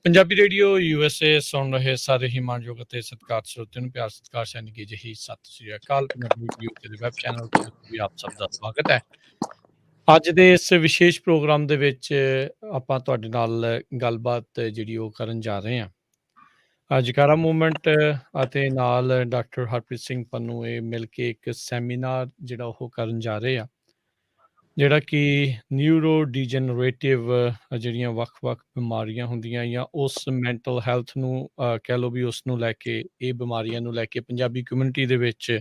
Punjabi radio USA ਸੁਣ ਰਹੇ ਸਾਰੇ ਹੀ ਮਾਣਯੋਗ ਅਤੇ ਸਤਿਕਾਰਯੋਗ ਸਰੋਤਿਆਂ ਨੂੰ ਪਿਆਰ ਸਤਿਕਾਰ ਸੈਨਿਕ ਜਿਹੀ ਸਤਿ ਸ੍ਰੀ ਅਕਾਲ। ਪੰਜਾਬੀ ਰੇਡੀਓ ਦੇ ਵੈਬ ਚੈਨਲ ਤੇ ਵੀ ਆਪ ਸਭ ਦਾ ਸਵਾਗਤ ਹੈ। ਅੱਜ ਦੇ ਇਸ ਵਿਸ਼ੇਸ਼ ਪ੍ਰੋਗਰਾਮ ਦੇ ਵਿੱਚ ਆਪਾਂ ਤੁਹਾਡੇ ਨਾਲ ਗੱਲਬਾਤ ਜਿਹੜੀ ਉਹ ਕਰਨ ਜਾ ਰਹੇ ਹਾਂ। ਜਕਾਰਾ ਮੂਵਮੈਂਟ ਅਤੇ ਨਾਲ ਡਾਕਟਰ ਹਰਪ੍ਰੀਤ ਸਿੰਘ ਪੰਨੂ ਇਹ ਮਿਲ ਕੇ ਇੱਕ ਸੈਮੀਨਾਰ ਜਿਹੜਾ ਉਹ ਕਰਨ ਜਾ ਰਹੇ ਆ, ਜਿਹੜਾ ਕਿ ਨਿਊਰੋ ਡੀਜਨਰੇਟਿਵ ਜਿਹੜੀਆਂ ਵੱਖ-ਵੱਖ ਬਿਮਾਰੀਆਂ ਹੁੰਦੀਆਂ ਜਾਂ ਉਸ ਮੈਂਟਲ ਹੈਲਥ ਨੂੰ ਕਹਿ ਲਓ ਵੀ ਉਸ ਨੂੰ ਲੈ ਕੇ, ਇਹ ਬਿਮਾਰੀਆਂ ਨੂੰ ਲੈ ਕੇ ਪੰਜਾਬੀ ਕਮਿਊਨਿਟੀ ਦੇ ਵਿੱਚ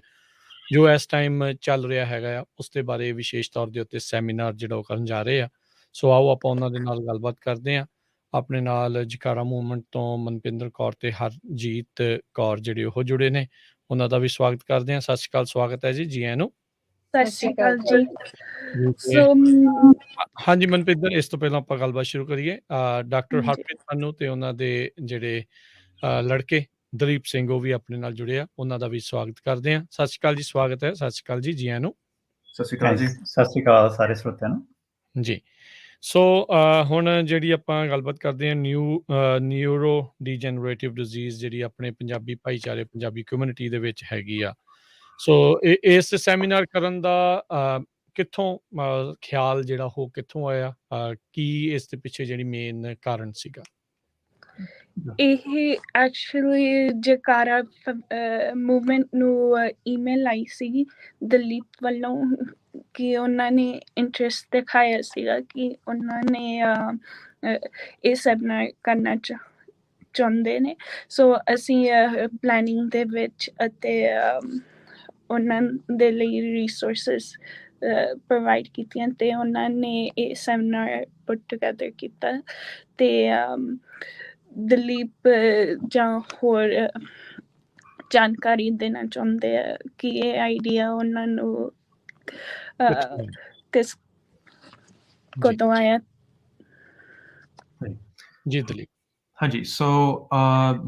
ਜੋ ਇਸ ਟਾਈਮ ਚੱਲ ਰਿਹਾ ਹੈਗਾ ਆ, ਉਸ ਦੇ ਬਾਰੇ ਵਿਸ਼ੇਸ਼ ਤੌਰ ਦੇ ਉੱਤੇ ਸੈਮੀਨਾਰ ਜਿਹੜਾ ਉਹ ਕਰਨ ਜਾ ਰਹੇ ਆ। ਸੋ ਆਓ ਆਪਾਂ ਉਹਨਾਂ ਦੇ ਨਾਲ ਗੱਲਬਾਤ ਕਰਦੇ ਹਾਂ। ਆਪਣੇ ਨਾਲ ਜਕਾਰਾ ਮੂਵਮੈਂਟ ਤੋਂ ਮਨਪਿੰਦਰ ਕੌਰ ਤੇ ਹਰਜੀਤ ਕੌਰ ਜਿਹੜੇ ਉਹ ਜੁੜੇ ਨੇ, ਉਹਨਾਂ ਦਾ ਵੀ ਸਵਾਗਤ ਕਰਦੇ ਹਾਂ। ਸਤਿ ਸ਼੍ਰੀ ਅਕਾਲ, ਸਵਾਗਤ ਹੈ ਜੀ ਆਇਆਂ ਨੂੰ। ਸਤਿ ਸ਼੍ਰੀ ਅਕਾਲ ਜੀ। ਹਾਂਜੀ ਮਨਪਿੰਦਰ, ਇਸ ਤੋਂ ਪਹਿਲਾਂ ਆਪਾਂ ਗੱਲਬਾਤ ਸ਼ੁਰੂ ਕਰੀਏ। ਡਾਕਟਰ ਹਰਪ੍ਰੀਤ ਪੰਨੂ ਤੇ ਉਹਨਾਂ ਦੇ ਜਿਹੜੇ ਲੜਕੇ ਦਲੀਪ ਸਿੰਘ ਉਹ ਵੀ ਆਪਣੇ ਨਾਲ ਜੁੜੇ ਆ, ਉਹਨਾਂ ਦਾ ਵੀ ਸਵਾਗਤ ਕਰਦੇ ਹਾਂ। ਸਤਿ ਸ਼੍ਰੀ ਅਕਾਲ ਜੀ, ਸਵਾਗਤ ਹੈ। ਸਤਿ ਸ਼੍ਰੀ ਅਕਾਲ ਜੀ ਆਇਆਂ ਨੂੰ। ਸਤਿ ਸ਼੍ਰੀ ਅਕਾਲ ਜੀ। ਸਤਿ ਸ਼੍ਰੀ ਅਕਾਲ ਸਾਰੇ ਸਰੋਤਿਆਂ ਨੂੰ ਜੀ। ਸੋ ਹੁਣ ਜਿਹੜੀ ਆਪਾਂ ਗੱਲਬਾਤ ਕਰਦੇ ਹਾਂ ਨਿਊਰੋ ਡੀਜਨਰੇਟਿਵ ਡਿਜ਼ੀਜ਼ ਜਿਹੜੀ ਆਪਣੇ ਪੰਜਾਬੀ ਭਾਈਚਾਰੇ, ਪੰਜਾਬੀ ਕਮਿਊਨਿਟੀ ਦੇ ਵਿੱਚ ਹੈਗੀ ਆ। ਸੋ ਇਸ ਸੈਮੀਨਾਰ ਕਰਨ ਦਾ ਕਿੱਥੋਂ ਖਿਆਲ ਜਿਹੜਾ ਉਹ ਕਿੱਥੋਂ ਆਇਆ, ਕੀ ਇਸ ਦੇ ਪਿੱਛੇ ਜਿਹੜੀ ਮੇਨ ਕਾਰਨ ਸੀਗਾ? ਇਹ ਐਕਚੁਅਲੀ ਜਕਾਰਾ ਮੂਵਮੈਂਟ ਨੂੰ ਈਮੇਲ ਆਈ ਸੀਗੀ ਦਲੀਪ ਵੱਲੋਂ ਕਿ ਉਹਨਾਂ ਨੇ ਇੰਟਰਸਟ ਦਿਖਾਇਆ ਸੀਗਾ ਕਿ ਉਹਨਾਂ ਨੇ ਇਹ ਸੈਮੀਨਾਰ ਕਰਨਾ ਚਾਹੁੰਦੇ ਨੇ। ਸੋ ਅਸੀਂ ਪਲੈਨਿੰਗ ਦੇ ਵਿੱਚ ਅਤੇ ਉਹਨਾਂ ਦੇ ਲਈ ਰਿਸੋਰਸਿਸ ਪ੍ਰੋਵਾਈਡ ਕੀਤੀਆਂ ਅਤੇ ਉਹਨਾਂ ਨੇ ਇਹ ਸੈਮੀਨਾਰ ਪੁੱਟ ਟੂਗੈਦਰ ਕੀਤਾ। ਅਤੇ ਦਲੀਪ ਜਾਂ ਹੋਰ ਜਾਣਕਾਰੀ ਦੇਣਾ ਚਾਹੁੰਦੇ ਆ ਕਿ ਇਹ ਆਈਡੀਆ ਉਹਨਾਂ ਨੂੰ ਕਦੋਂ ਆਇਆ? ਜੀ ਦਲੀਪ। ਹਾਂਜੀ, ਸੋ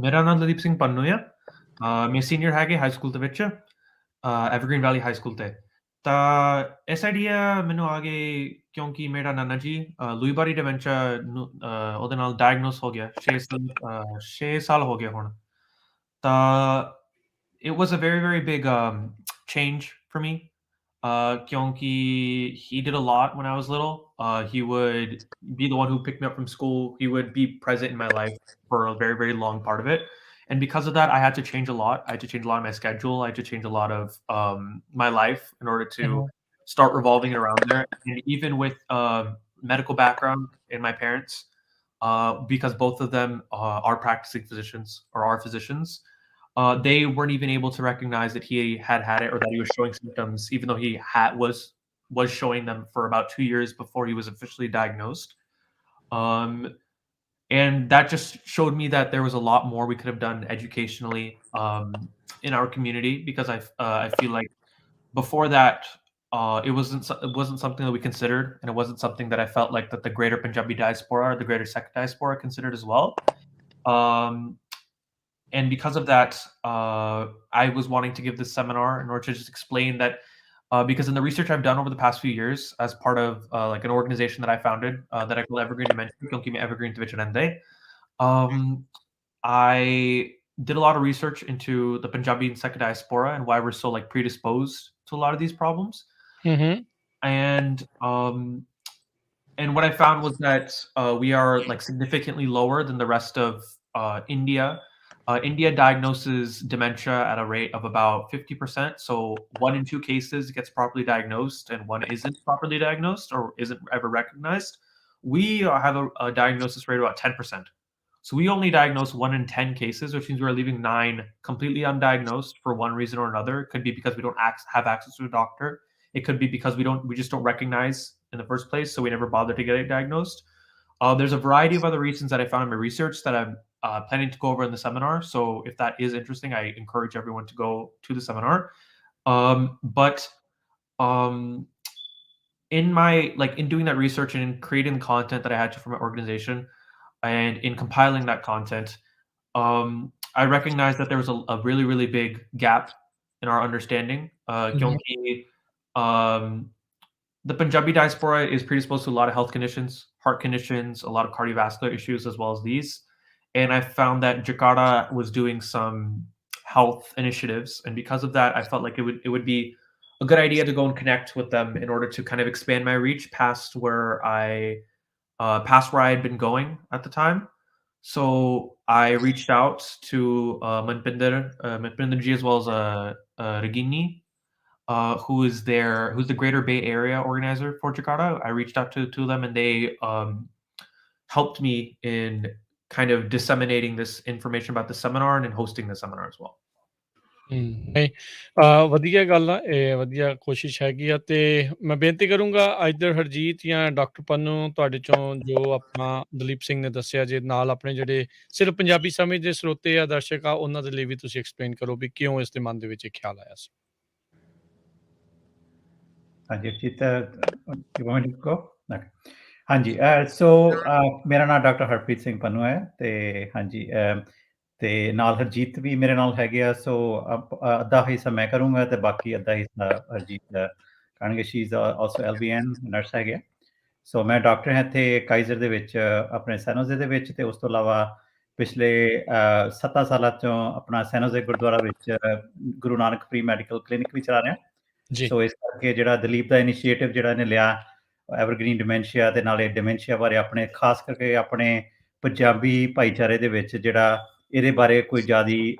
ਮੇਰਾ ਨਾਮ ਦਲੀਪ ਸਿੰਘ ਪੰਨੂ ਆ। ਮੈਂ ਸੀਨੀਅਰ ਹੈਗੇ ਹਾਈ ਸਕੂਲ ਦੇ ਵਿੱਚ, ਐਵਰਗ੍ਰੀਨ ਵੈਲੀ ਹਾਈ ਸਕੂਲ ਤੇ। ਤਾਂ ਇਸ ਆਈਡੀਆ ਮੈਨੂੰ ਆ ਗਏ ਕਿਉਂਕਿ ਮੇਰਾ ਨਾਨਾ ਜੀ ਲੂਈ ਬਾਰੀ ਡਿਮੈਂਸ਼ੀਆ ਉਹਦੇ ਨਾਲ ਡਾਇਗਨੋਸ ਹੋ ਗਿਆ 6 ਸਾਲ ਹੋ ਗਏ ਹੁਣ। ਤਾਂ it was a very, very big change for me ਕਿਉਂਕਿ he did a lot when I was little. He would be the one who picked me up from school. He would be present in my life for a very, very long part of it. And because of that, I had to change a lot. I had to change a lot of my schedule. I had to change a lot of my life in order to start revolving it around there. And even with medical background in my parents, because both of them are practicing physicians or are physicians, they weren't even able to recognize that he had it or that he was showing symptoms, even though he was showing them for about 2 years before he was officially diagnosed. And that just showed me that there was a lot more we could have done educationally in our community, because I feel like before that it wasn't something that we considered, and it wasn't something that I felt like that the greater Punjabi diaspora or the greater Sikh diaspora considered as well. And because of that, I was wanting to give this seminar in order to just explain that because in the research I've done over the past few years as part of like an organization that I founded that I call Evergreen Dimension, kyunki main Evergreen de vich rehndi, I did a lot of research into the Punjabi and Sikh diaspora and why we're so like predisposed to a lot of these problems. And what I found was that we are like significantly lower than the rest of India. India diagnoses dementia at a rate of about 50%. So 1 in 2 cases gets properly diagnosed and 1 isn't properly diagnosed or isn't ever recognized. We have a diagnosis rate of about 10%. So we only diagnose 1 in 10 cases, which means we're leaving 9 completely undiagnosed for one reason or another. It could be because we don't have access to a doctor. It could be because we just don't recognize in the first place, so we never bother to get it diagnosed. There's a variety of other reasons that I found in my research that I'm planning to go over in the seminar. So if that is interesting, I encourage everyone to go to the seminar. But in doing that research and in creating the content that I had to for my organization and in compiling that content, I recognized that there was a really, really big gap in our understanding. The Punjabi diaspora is predisposed to a lot of health conditions, heart conditions, a lot of cardiovascular issues, as well as these. and I found that Jakarta was doing some health initiatives, and because of that, I felt like it would be a good idea to go and connect with them in order to kind of expand my reach past where I had been going at the time. So I reached out to Manpinder ji as well as Regini, who's the Greater Bay Area organizer for Jakarta. I reached out to them, and they helped me in kind of disseminating this information about the seminar and in hosting the seminar as well. ਨਹੀਂ ਵਧੀਆ ਗੱਲ ਆ, ਇਹ ਵਧੀਆ ਕੋਸ਼ਿਸ਼ ਹੈਗੀ ਆ। ਤੇ ਮੈਂ ਬੇਨਤੀ ਕਰੂੰਗਾ ਇੱਧਰ ਹਰਜੀਤ ਜਾਂ ਡਾਕਟਰ ਪੰਨੂ, ਤੁਹਾਡੇ ਚੋਂ ਜੋ ਆਪਣਾ ਦਲੀਪ ਸਿੰਘ ਨੇ ਦੱਸਿਆ, ਜੇ ਨਾਲ ਆਪਣੇ ਜਿਹੜੇ ਸਿਰਫ ਪੰਜਾਬੀ ਸਮਝਦੇ ਸਰੋਤੇ ਆ, ਦਰਸ਼ਕ ਆ, ਉਹਨਾਂ ਦੇ ਲਈ ਵੀ ਤੁਸੀਂ ਐਕਸਪਲੇਨ ਕਰੋ ਵੀ ਕਿਉਂ ਇਸ ਦੇ ਮਨ ਦੇ ਵਿੱਚ ਇਹ ਖਿਆਲ ਆਇਆ ਸੀ। ਹਾਂਜੀ Arjit, you want me to go? Okay. ਹਾਂਜੀ, ਸੋ ਮੇਰਾ ਨਾਮ ਡਾਕਟਰ ਹਰਪ੍ਰੀਤ ਸਿੰਘ ਪੰਨੂ ਹੈ, ਤੇ ਹਾਂਜੀ ਤੇ ਨਾਲ ਹਰਜੀਤ ਵੀ ਮੇਰੇ ਨਾਲ ਹੈਗੇ ਆ। ਸੋ ਅੱਧਾ ਹਿੱਸਾ ਮੈਂ ਕਰੂੰਗਾ ਤੇ ਬਾਕੀ ਅੱਧਾ ਹਿੱਸਾ ਹਰਜੀਤ ਕਰਨਗੇ। She is also LVN nurse ਹੈਗੇ ਆ। ਸੋ ਮੈਂ ਡਾਕਟਰ ਹਾਂ ਇੱਥੇ ਕਾਈਜ਼ਰ ਦੇ ਵਿੱਚ, ਆਪਣੇ ਸੈਨੋਜ਼ੇ ਦੇ ਵਿੱਚ, ਤੇ ਉਸ ਤੋਂ ਇਲਾਵਾ ਪਿਛਲੇ 7 ਸਾਲਾਂ ਤੋਂ ਆਪਣਾ ਸੈਨੋਜ਼ੇ ਗੁਰਦੁਆਰਾ ਵਿੱਚ Guru Nanak free medical clinic ਵੀ ਚਲਾ ਰਿਹਾ। ਸੋ ਇਸ ਕਰਕੇ ਜਿਹੜਾ ਦਲੀਪ ਦਾ ਇਨੀਸ਼ੀਏਟਿਵ ਜਿਹੜਾ ਇਹਨੇ ਲਿਆ ਐਵਰਗ੍ਰੀਨ ਡਿਮੈਂਸ਼ੀਆ ਤੇ ਨਾਲੇ ਡਿਮੈਂਸ਼ੀਆ ਬਾਰੇ, ਆਪਣੇ ਖਾਸ ਕਰਕੇ ਆਪਣੇ ਪੰਜਾਬੀ ਭਾਈਚਾਰੇ ਦੇ ਵਿੱਚ ਜਿਹੜਾ ਇਹਦੇ ਬਾਰੇ ਕੋਈ ਜ਼ਿਆਦਾ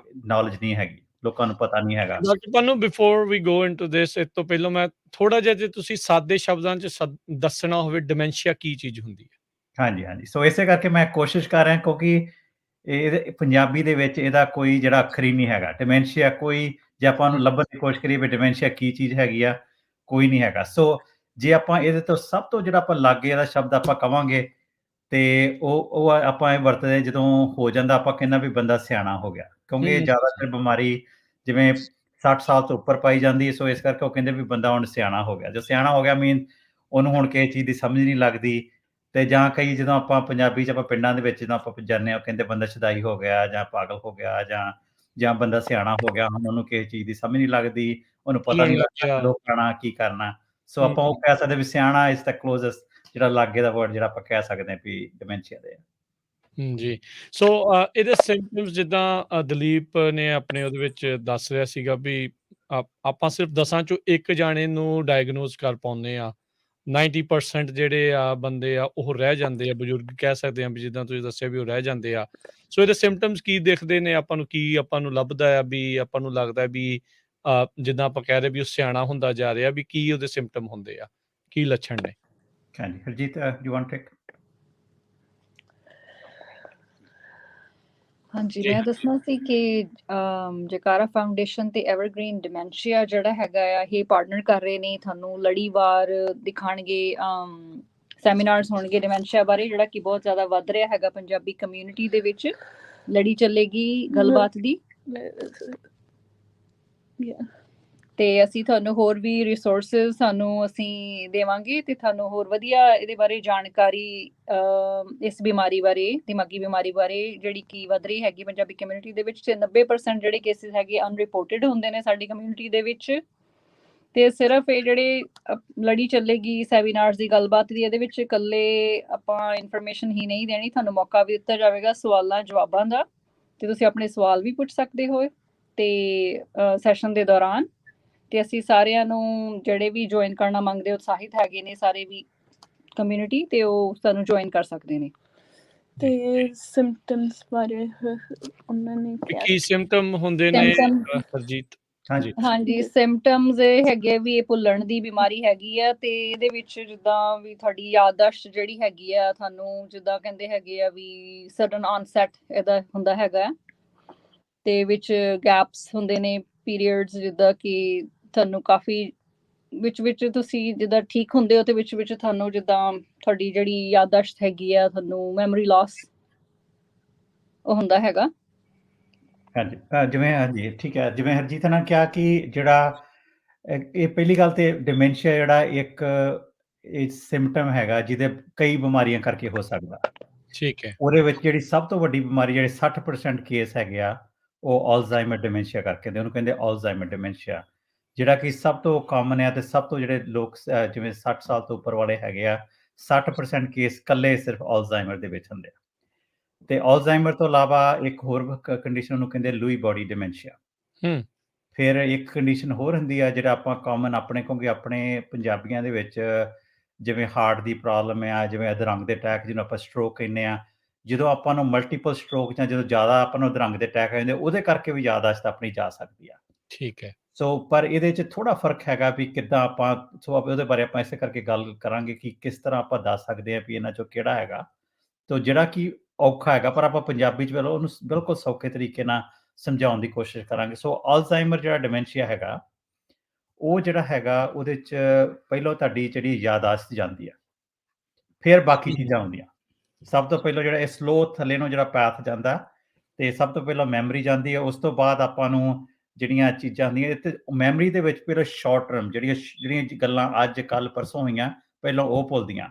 ਨੌਲੇਜ ਨਹੀਂ ਹੈਗੀ, ਲੋਕਾਂ ਨੂੰ ਪਤਾ ਨਹੀਂ ਹੈਗਾ। Doctor Pannu, before we go into this, ਇਸ ਤੋਂ ਪਹਿਲਾਂ ਮੈਂ ਥੋੜਾ ਜਿਹਾ, ਜੇ ਤੁਸੀਂ ਸਾਦੇ ਸ਼ਬਦਾਂ 'ਚ ਦੱਸਣਾ ਹੋਵੇ ਡਿਮੈਂਸ਼ੀਆ ਕੀ ਚੀਜ਼ ਹੁੰਦੀ ਹੈ। ਹਾਂਜੀ ਹਾਂਜੀ, ਸੋ ਇਸੇ ਕਰਕੇ ਮੈਂ ਕੋਸ਼ਿਸ਼ ਕਰ ਰਿਹਾ, ਕਿਉਂਕਿ ਇਹ ਪੰਜਾਬੀ ਦੇ ਵਿੱਚ ਇਹਦਾ ਕੋਈ ਜਿਹੜਾ ਅੱਖਰ ਹੀ ਨਹੀਂ ਹੈਗਾ। ਡਿਮੈਂਸ਼ੀਆ ਕੋਈ, ਜੇ ਆਪਾਂ ਉਹਨੂੰ ਲੱਭਣ ਦੀ ਕੋਸ਼ਿਸ਼ ਕਰੀਏ ਵੀ ਡਿਮੈਂਸ਼ੀਆ ਕੀ ਚੀਜ਼ ਹੈਗੀ ਆ, ਕੋਈ ਨਹੀਂ ਹੈਗਾ। ਸੋ ਜੇ ਆਪਾਂ ਇਹਦੇ ਤੋਂ ਸਭ ਤੋਂ ਜਿਹੜਾ ਆਪਾਂ ਲਾਗੇ ਇਹਦਾ ਸ਼ਬਦ ਆਪਾਂ ਕਵਾਂਗੇ, ਤੇ ਉਹ ਆਪਾਂ ਇਹ ਵਰਤਦੇ ਜਦੋਂ ਹੋ ਜਾਂਦਾ, ਆਪਾਂ ਕਹਿੰਦਾ ਵੀ ਬੰਦਾ ਸਿਆਣਾ ਹੋ ਗਿਆ, ਕਿਉਂਕਿ ਜ਼ਿਆਦਾਤਰ ਬਿਮਾਰੀ ਜਿਵੇਂ 60 ਸਾਲ ਤੋਂ ਉੱਪਰ ਪਾਈ ਜਾਂਦੀ। ਸੋ ਇਸ ਕਰਕੇ ਉਹ ਕਹਿੰਦੇ ਵੀ ਬੰਦਾ ਹੁਣ ਸਿਆਣਾ ਹੋ ਗਿਆ। ਜੋ ਸਿਆਣਾ ਹੋ ਗਿਆ ਮੀਨ ਉਹਨੂੰ ਹੁਣ ਕਿਸੇ ਚੀਜ਼ ਦੀ ਸਮਝ ਨਹੀਂ ਲੱਗਦੀ। ਤੇ ਜਾਂ ਕਈ ਜਦੋਂ ਆਪਾਂ ਪੰਜਾਬੀ 'ਚ ਆਪਾਂ ਪਿੰਡਾਂ ਦੇ ਵਿੱਚ ਜਦੋਂ ਆਪਾਂ ਜਾਂਦੇ ਹਾਂ, ਕਹਿੰਦੇ ਬੰਦਾ ਸ਼ੁਦਾਈ ਹੋ ਗਿਆ ਜਾਂ ਪਾਗਲ ਹੋ ਗਿਆ, ਜਾਂ ਬੰਦਾ ਸਿਆਣਾ ਹੋ ਗਿਆ, ਹੁਣ ਉਹਨੂੰ ਕਿਸੇ ਚੀਜ਼ ਦੀ ਸਮਝ ਨਹੀਂ ਲੱਗਦੀ, ਉਹਨੂੰ ਪਤਾ ਨਹੀਂ ਲੱਗਦਾ ਲੋਕ ਕਰਨਾ ਕੀ ਕਰਨਾ। ਸੋ ਆਪਾਂ ਉਹ ਕਹਿ ਸਕਦੇ ਵੀ ਸਿਆਣਾ ਇਸ ਦਾ ਕਲੋਜ਼ੈਸਟ ਜਿਹੜਾ ਲਾਗੇ ਦਾ ਵਰਡ ਜਿਹੜਾ ਆਪਾਂ ਕਹਿ ਸਕਦੇ ਹਾਂ ਵੀ ਡਿਮੈਂਸ਼ੀਆ ਦੇ। ਜੀ, ਸੋ ਇਹਦੇ ਸਿੰਪਟਮਸ ਜਿੱਦਾਂ ਦਲੀਪ ਨੇ ਆਪਣੇ ਉਹਦੇ ਵਿੱਚ ਦੱਸ ਰਿਹਾ ਸੀਗਾ ਵੀ ਆਪਾਂ ਸਿਰਫ 10 ਚੋਂ 1 ਜਾਣੇ ਨੂੰ ਡਾਇਗਨੋਸ ਕਰ ਪਾਉਂਦੇ ਆ। 90% ਜਿਹੜੇ ਆ ਬੰਦੇ ਆ ਉਹ ਰਹਿ ਜਾਂਦੇ ਆ, ਬਜ਼ੁਰਗ ਕਹਿ ਸਕਦੇ ਆ ਵੀ ਜਿੱਦਾਂ ਤੁਸੀਂ ਦੱਸਿਆ ਵੀ ਉਹ ਰਹਿ ਜਾਂਦੇ ਆ। ਸੋ ਇਹਦੇ ਸਿੰਪਟਮਸ ਕੀ ਦਿਖਦੇ ਨੇ ਆਪਾਂ ਨੂੰ, ਕੀ ਆਪਾਂ ਨੂੰ ਲੱਭਦਾ ਆ ਵੀ ਆਪਾਂ ਨੂੰ ਲੱਗਦਾ ਵੀ ਜਿੱਦਾਂ ਆਪਾਂ ਕਹਿ ਰਹੇ ਵੀ ਉਹ ਸਿਆਣਾ ਹੁੰਦਾ ਜਾ ਰਿਹਾ, ਵੀ ਕੀ ਉਹਦੇ ਸਿੰਪਟਮ ਹੁੰਦੇ ਆ, ਕੀ ਲੱਛਣ ਨੇ? ਹਾਂਜੀ ਹਰਜੀਤ, ਯੂ ਵਾਂਟ ਟੇਕ? ਹਾਂਜੀ, ਮੈਂ ਦੱਸਣਾ ਸੀ ਕਿ ਜਕਾਰਾ ਫਾਊਂਡੇਸ਼ਨ ਤੇ ਐਵਰਗ੍ਰੀਨ ਡਿਮੈਂਸ਼ੀਆ ਜਿਹੜਾ ਹੈਗਾ ਆ, ਇਹ ਪਾਰਟਨਰ ਕਰ ਰਹੇ ਨੇ। ਤੁਹਾਨੂੰ ਲੜੀਵਾਰ ਦਿਖਾਣਗੇ, ਸੈਮੀਨਾਰਸ ਹੋਣਗੇ ਡਿਮੈਂਸ਼ੀਆ ਬਾਰੇ, ਜਿਹੜਾ ਕਿ ਬਹੁਤ ਜ਼ਿਆਦਾ ਵੱਧ ਰਿਹਾ ਹੈਗਾ ਪੰਜਾਬੀ ਕਮਿਊਨਿਟੀ ਦੇ ਵਿੱਚ। ਲੜੀ ਚੱਲੇਗੀ ਗੱਲਬਾਤ ਦੀ, ਤੇ ਅਸੀਂ ਤੁਹਾਨੂੰ ਹੋਰ ਵੀ ਰਿਸੋਰਸਿਸ ਸਾਨੂੰ ਅਸੀਂ ਦੇਵਾਂਗੇ, ਤੇ ਤੁਹਾਨੂੰ ਹੋਰ ਵਧੀਆ ਇਹਦੇ ਬਾਰੇ ਜਾਣਕਾਰੀ, ਇਸ ਬਿਮਾਰੀ ਬਾਰੇ, ਦਿਮਾਗੀ ਬਿਮਾਰੀ ਬਾਰੇ, ਜਿਹੜੀ ਕਿ ਵੱਧ ਰਹੀ ਹੈਗੀ ਪੰਜਾਬੀ ਕਮਿਊਨਿਟੀ ਦੇ ਵਿੱਚ। ਤੇ 90% ਜਿਹੜੇ ਕੇਸਿਸ ਹੈਗੇ ਅਨਰਿਪੋਰਟਡ ਹੁੰਦੇ ਨੇ ਸਾਡੀ ਕਮਿਊਨਿਟੀ ਦੇ ਵਿੱਚ। ਤੇ ਸਿਰਫ ਇਹ ਜਿਹੜੇ ਲੜੀ ਚੱਲੇਗੀ ਸੈਮੀਨਾਰਸ ਦੀ ਗੱਲਬਾਤ ਦੀ, ਇਹਦੇ ਵਿੱਚ ਇਕੱਲੇ ਆਪਾਂ ਇਨਫੋਰਮੇਸ਼ਨ ਹੀ ਨਹੀਂ ਦੇਣੀ, ਤੁਹਾਨੂੰ ਮੌਕਾ ਵੀ ਦਿੱਤਾ ਜਾਵੇਗਾ ਸਵਾਲਾਂ ਜਵਾਬਾਂ ਦਾ, ਤੇ ਤੁਸੀਂ ਆਪਣੇ ਸਵਾਲ ਵੀ ਪੁੱਛ ਸਕਦੇ ਹੋ ਤੇ ਸੈਸ਼ਨ ਦੇ ਦੌਰਾਨ। ਤੇ ਅਸੀਂ ਸਾਰਿਆਂ ਨੂੰ ਜਿਹੜੇ ਵੀ ਜੁਆਇਨ ਕਰਨਾ ਮੰਗਦੇ ਉਤਸ਼ਾਹਿਤ ਹੈਗੇ ਨੇ ਸਾਰੇ ਵੀ ਕਮਿਊਨਿਟੀ, ਤੇ ਉਹ ਸਾਨੂੰ ਜੁਆਇਨ ਕਰ ਸਕਦੇ ਨੇ। ਤੇ ਸਿੰਪਟਮਸ ਬਾਰੇ ਉਹਨਾਂ ਨੇ ਕੀ ਸਿੰਪਟਮ ਹੁੰਦੇ ਨੇ ਹਰਜੀਤ? ਹਾਂਜੀ, ਸਿੰਪਟਮਸ ਇਹ ਹੈਗੇ ਵੀ ਇਹ ਭੁੱਲਣ ਦੀ ਬਿਮਾਰੀ ਹੈਗੀ ਆ, ਤੇ ਇਹਦੇ ਵਿੱਚ ਜਿੱਦਾਂ ਵੀ ਤੁਹਾਡੀ ਯਾਦਦਾਸ਼ਤ ਜਿਹੜੀ ਹੈਗੀ ਆ, ਤੁਹਾਨੂੰ ਜਿੱਦਾਂ ਕਹਿੰਦੇ ਹੈਗੇ ਆ ਵੀ ਸਡਨ ਆਨਸੈਟ ਇਹਦਾ ਹੁੰਦਾ ਹੈਗਾ, ਤੇ ਵਿੱਚ ਗੈਪਸ ਹੁੰਦੇ ਨੇ, ਪੀਰੀਅਡਸ, ਜਿੱਦਾਂ ਕਿ ਤੁਹਾਨੂੰ ਕਾਫੀ ਵਿੱਚ ਤੁਸੀਂ ਜਿੱਦਾਂ ਠੀਕ ਹੁੰਦੇ ਹੋ ਤੇ ਵਿੱਚ ਤੁਹਾਨੂੰ ਜਿੱਦਾਂ ਤੁਹਾਡੀ ਜਿਹੜੀ ਯਾਦਦਾਸ਼ਤ ਹੈਗੀ ਆ, ਤੁਹਾਨੂੰ ਮੈਮਰੀ ਲਾਸ ਉਹ ਹੁੰਦਾ ਹੈਗਾ। ਹਾਂਜੀ, ਜਿਵੇਂ ਹਾਂਜੀ ਠੀਕ ਹੈ, ਜਿਵੇਂ ਹਰਜੀਤ ਨੇ ਕਿਹਾ ਕਿ ਜਿਹੜਾ ਇਹ ਪਹਿਲੀ ਗੱਲ ਤੇ ਡਿਮੈਂਸ਼ੀਆ ਜਿਹੜਾ ਇੱਕ ਸਿੰਪਟਮ ਹੈਗਾ ਜਿਹਦੇ ਕਈ ਬਿਮਾਰੀਆਂ ਕਰਕੇ ਹੋ ਸਕਦਾ। ਠੀਕ ਹੈ। ਉਹਦੇ ਵਿੱਚ ਜਿਹੜੀ ਸਭ ਤੋਂ ਵੱਡੀ ਬਿਮਾਰੀ ਜਿਹੜੇ 60% ਕੇਸ ਹੈਗੇ ਆ, ਉਹ ਅਲਜ਼ਾਈਮਰ ਡਿਮੈਂਸ਼ੀਆ ਕਰਕੇ ਨੇ, ਉਹਨੂੰ ਕਹਿੰਦੇ ਅਲਜ਼ਾਈਮਰ ਡਿਮੈਂਸ਼ੀਆ, ਜਿਹੜਾ ਕਿ ਸਭ ਤੋਂ ਕਾਮਨ ਹੈ। ਤੇ ਸਭ ਤੋਂ ਜਿਹੜੇ ਲੋਕ ਜਿਵੇਂ 60 ਸਾਲ ਤੋਂ ਉੱਪਰ ਵਾਲੇ ਹੈਗੇ ਆ, 60% ਕੇਸ ਇਕੱਲੇ ਸਿਰਫ ਅਲਜ਼ਾਈਮਰ ਦੇ ਵਿੱਚ ਹੁੰਦੇ ਆ। ਤੇ ਅਲਜ਼ਾਈਮਰ ਤੋਂ ਇਲਾਵਾ ਇੱਕ ਹੋਰ ਕੰਡੀਸ਼ਨ ਨੂੰ ਕਹਿੰਦੇ ਲੂਈ ਬੋਡੀ ਡਿਮੈਂਸ਼ੀਆ। ਹੂੰ। ਫਿਰ ਇੱਕ ਕੰਡੀਸ਼ਨ ਹੋਰ ਹੁੰਦੀ ਆ ਜਿਹੜਾ ਆਪਾਂ ਕਾਮਨ ਆਪਣੇ ਕਿਉਂਕਿ ਆਪਣੇ ਪੰਜਾਬੀਆਂ ਦੇ ਵਿੱਚ ਜਿਵੇਂ ਹਾਰਟ ਦੀ ਪ੍ਰੋਬਲਮ ਆ, ਜਿਵੇਂ ਅਧਰੰਗ ਦੇ ਅਟੈਕ ਜਿਹਨੂੰ ਆਪਾਂ ਸਟ੍ਰੋਕ ਕਹਿੰਦੇ ਆ, ਜਦੋਂ ਆਪਾਂ ਨੂੰ ਮਲਟੀਪਲ ਸਟ੍ਰੋਕ ਜਾਂ ਜਦੋਂ ਜ਼ਿਆਦਾ ਆਪਾਂ ਨੂੰ ਅਧਰੰਗ ਦੇ ਅਟੈਕ ਆ ਜਾਂਦੇ ਉਹਦੇ ਕਰਕੇ ਵੀ ਯਾਦਾਸ਼ਤ ਆਪਣੀ ਜਾ ਸਕਦੀ ਆ। ਠੀਕ ਹੈ। ਸੋ ਪਰ ਇਹਦੇ 'ਚ ਥੋੜ੍ਹਾ ਫ਼ਰਕ ਹੈਗਾ ਵੀ ਕਿੱਦਾਂ ਆਪਾਂ ਉਹਦੇ ਬਾਰੇ ਆਪਾਂ ਇਸੇ ਕਰਕੇ ਗੱਲ ਕਰਾਂਗੇ ਕਿ ਕਿਸ ਤਰ੍ਹਾਂ ਆਪਾਂ ਦੱਸ ਸਕਦੇ ਹਾਂ ਵੀ ਇਹਨਾਂ 'ਚੋਂ ਕਿਹੜਾ ਹੈਗਾ। ਤੋ ਜਿਹੜਾ ਕਿ ਔਖਾ ਹੈਗਾ ਪਰ ਆਪਾਂ ਪੰਜਾਬੀ 'ਚ ਪਹਿਲਾਂ ਉਹਨੂੰ ਬਿਲਕੁਲ ਸੌਖੇ ਤਰੀਕੇ ਨਾਲ ਸਮਝਾਉਣ ਦੀ ਕੋਸ਼ਿਸ਼ ਕਰਾਂਗੇ। ਸੋ ਅਲਜ਼ਾਈਮਰ ਜਿਹੜਾ ਡਿਮੈਂਸ਼ੀਆ ਹੈਗਾ, ਉਹ ਜਿਹੜਾ ਹੈਗਾ ਉਹਦੇ 'ਚ ਪਹਿਲਾਂ ਤੁਹਾਡੀ ਜਿਹੜੀ ਯਾਦਾਸ਼ਤ ਜਾਂਦੀ ਆ, ਫਿਰ ਬਾਕੀ ਚੀਜ਼ਾਂ ਆਉਂਦੀਆਂ। ਸਭ ਤੋਂ ਪਹਿਲਾਂ ਜਿਹੜਾ ਇਹ ਸਲੋ ਥੱਲੇ ਨੂੰ ਜਿਹੜਾ ਪੈਥ ਜਾਂਦਾ ਤੇ ਸਭ ਤੋਂ ਪਹਿਲਾਂ ਮੈਮਰੀ ਜਾਂਦੀ ਹੈ, ਉਸ ਤੋਂ ਬਾਅਦ ਆਪਾਂ ਨੂੰ ਜਿਹੜੀਆਂ ਚੀਜ਼ਾਂ ਹੁੰਦੀਆਂ ਤੇ ਮੈਮਰੀ ਦੇ ਵਿੱਚ ਪਹਿਲਾਂ ਸ਼ਾਰਟ ਟਰਮ ਜਿਹੜੀਆਂ ਗੱਲਾਂ ਅੱਜ ਕੱਲ੍ਹ ਪਰਸੋਂ ਹੋਈਆਂ ਪਹਿਲਾਂ ਉਹ ਭੁੱਲਦੀਆਂ।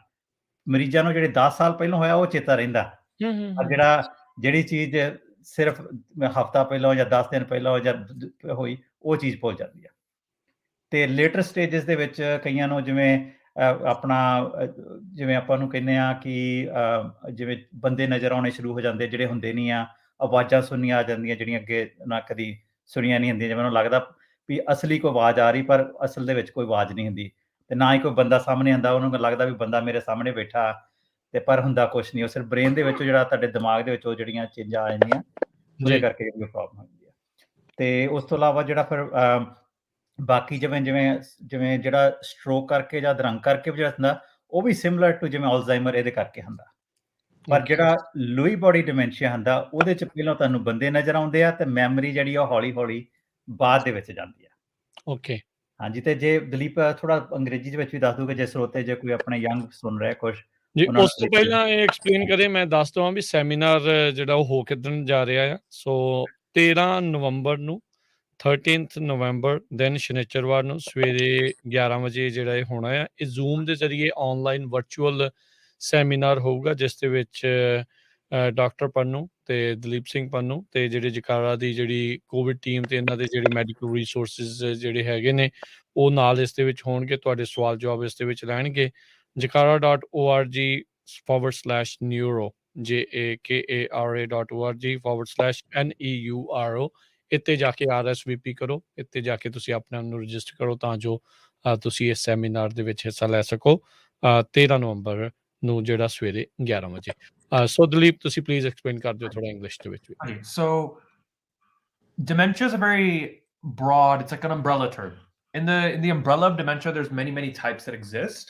ਮਰੀਜ਼ਾਂ ਨੂੰ ਜਿਹੜੇ 10 ਸਾਲ ਪਹਿਲਾਂ ਹੋਇਆ ਉਹ ਚੇਤਾ ਰਹਿੰਦਾ। ਪਰ ਜਿਹੜੀ ਚੀਜ਼ ਸਿਰਫ ਹਫ਼ਤਾ ਪਹਿਲਾਂ ਜਾਂ 10 ਦਿਨ ਪਹਿਲਾਂ ਜਾਂ ਹੋਈ ਉਹ ਚੀਜ਼ ਭੁੱਲ ਜਾਂਦੀ ਆ। ਤੇ ਲੇਟਰ ਸਟੇਜਸ ਦੇ ਵਿੱਚ ਕਈਆਂ ਨੂੰ ਜਿਵੇਂ ਆਪਣਾ ਜਿਵੇਂ ਆਪਾਂ ਨੂੰ ਕਹਿੰਦੇ ਆ ਕਿ ਜਿਵੇਂ ਬੰਦੇ ਨਜ਼ਰ ਆਉਣੇ ਸ਼ੁਰੂ ਹੋ ਜਾਂਦੇ ਜਿਹੜੇ ਹੁੰਦੇ ਨਹੀਂ ਆ, ਆਵਾਜ਼ਾਂ ਸੁਣਨੀਆਂ ਆ ਜਾਂਦੀਆਂ ਜਿਹੜੀਆਂ ਅੱਗੇ ਨਾ ਕਦੀ ਸੁਣੀਆਂ ਨਹੀਂ ਹੁੰਦੀਆਂ। ਜਿਵੇਂ ਉਹਨੂੰ ਲੱਗਦਾ ਵੀ ਅਸਲੀ ਕੋਈ ਆਵਾਜ਼ ਆ ਰਹੀ ਪਰ ਅਸਲ ਦੇ ਵਿੱਚ ਕੋਈ ਆਵਾਜ਼ ਨਹੀਂ ਹੁੰਦੀ ਤੇ ਨਾ ਹੀ ਕੋਈ ਬੰਦਾ ਸਾਹਮਣੇ ਆਉਂਦਾ। ਉਹਨੂੰ ਲੱਗਦਾ ਵੀ ਬੰਦਾ ਮੇਰੇ ਸਾਹਮਣੇ ਬੈਠਾ ਤੇ ਪਰ ਹੁੰਦਾ ਕੁਛ ਨਹੀਂ। ਉਹ ਸਿਰਫ ਬ੍ਰੇਨ ਦੇ ਵਿੱਚ ਜਿਹੜਾ ਤੁਹਾਡੇ ਦਿਮਾਗ ਦੇ ਵਿੱਚ ਉਹ ਜਿਹੜੀਆਂ ਚੀਜ਼ਾਂ ਆ ਜਾਂਦੀਆਂ ਉਹਦੇ ਕਰਕੇ ਜਿਹੜੀ ਪ੍ਰੋਬਲਮ ਹੁੰਦੀ ਆ। ਤੇ ਉਸ ਤੋਂ ਇਲਾਵਾ ਜਿਹੜਾ ਫਿਰ ਬਾਕੀ ਜਿਵੇਂ ਜਿਹੜਾ ਸਟ੍ਰੋਕ ਕਰਕੇ ਜਾਂ ਅਧਰੰਗ ਕਰਕੇ ਜਿਹੜਾ ਹੁੰਦਾ ਉਹ ਵੀ ਸਿਮਿਲਰ ਟੂ ਜਿਵੇਂ ਅਲਜ਼ਾਈਮਰ ਇਹਦੇ ਕਰਕੇ ਹੁੰਦਾ। ਪਰ ਜਿਹੜਾ ਲੂਈ ਬੋਡੀ ਡਿਮੈਂਸ਼ੀਆ ਹੁੰਦਾ ਉਹਦੇ 'ਚ ਪਹਿਲਾਂ ਤੁਹਾਨੂੰ ਬੰਦੇ ਨਜ਼ਰ ਆਉਂਦੇ ਆ ਤੇ ਮੈਮਰੀ ਜਿਹੜੀ ਆ ਉਹ ਹੌਲੀ-ਹੌਲੀ ਬਾਅਦ ਦੇ ਵਿੱਚ ਜਾਂਦੀ ਆ। ਓਕੇ। ਹਾਂਜੀ, ਤੇ ਜੇ ਦਲੀਪ ਥੋੜ੍ਹਾ ਅੰਗਰੇਜ਼ੀ ਦੇ ਵਿੱਚ ਵੀ ਦੱਸ ਦੂਗਾ ਜੇ ਸਰੋਤੇ ਜੇ ਕੋਈ ਆਪਣੇ ਯੰਗ ਸੁਣ ਰਿਹਾ ਕੁਛ ਜੀ। ਉਹਨਾਂ ਉਸ ਤੋਂ ਪਹਿਲਾਂ ਇਹ ਐਕਸਪਲੇਨ ਕਰੇ ਮੈਂ ਦੱਸ ਦਵਾਂ ਵੀ ਸੈਮੀਨਾਰ ਜਿਹੜਾ ਉਹ ਹੋ ਕਿੱਦਣ ਜਾ ਰਿਹਾ ਆ। ਸੋ 13 ਨਵੰਬਰ ਨੂੰ 13th ਨਵੰਬਰ ਦਿਨ ਸ਼ਨੀਚਰਵਾਰ ਨੂੰ ਸਵੇਰੇ 11 ਵਜੇ ਜਿਹੜਾ ਇਹ ਹੋਣਾ ਆ। ਇਹ ਜ਼ੂਮ ਦੇ ਜ਼ਰੀਏ ਆਨਲਾਈਨ ਵਰਚੁਅਲ ਸੈਮੀਨਾਰ ਹੋਊਗਾ ਜਿਸ ਦੇ ਵਿੱਚ ਡਾਕਟਰ ਪੰਨੂ ਤੇ ਦਲੀਪ ਸਿੰਘ ਪੰਨੂ ਤੇ ਜਿਹੜੇ ਜਕਾਰਾ ਦੀ ਜਿਹੜੀ ਕੋਵਿਡ ਟੀਮ ਤੇ ਇਹਨਾਂ ਦੇ ਜਿਹੜੇ ਮੈਡੀਕਲ ਰਿਸੋਰਸਿਸ ਜਿਹੜੇ ਹੈਗੇ ਨੇ ਉਹ ਨਾਲ ਇਸ ਦੇ ਵਿੱਚ ਹੋਣਗੇ। ਤੁਹਾਡੇ ਸਵਾਲ ਜਵਾਬ ਇਸ ਦੇ ਵਿੱਚ ਲੈਣਗੇ। jakara.org/neuro jakara.org/neuro ਇੱਥੇ ਜਾ ਕੇ RSVP ਕਰੋ। ਇੱਥੇ ਜਾ ਕੇ ਤੁਸੀਂ ਆਪਣੇ ਆਪ ਨੂੰ ਰਜਿਸਟਰ ਕਰੋ ਤਾਂ ਜੋ ਤੁਸੀਂ ਇਸ ਸੈਮੀਨਾਰ ਦੇ ਵਿੱਚ ਹਿੱਸਾ ਲੈ ਸਕੋ 13 ਨਵੰਬਰ ਨੂੰ ਜਿਹੜਾ ਸਵੇਰੇ 11 ਵਜੇ। ਸੋ ਦਲੀਪ ਤੁਸੀਂ ਪਲੀਜ਼ ਐਕਸਪਲੇਨ ਕਰ ਦਿਓ ਥੋੜਾ ਇੰਗਲਿਸ਼ ਦੇ ਵਿੱਚ ਵੀ। So dementia is a very broad, it's like an umbrella term. In the umbrella of dementia, there's many types that exist.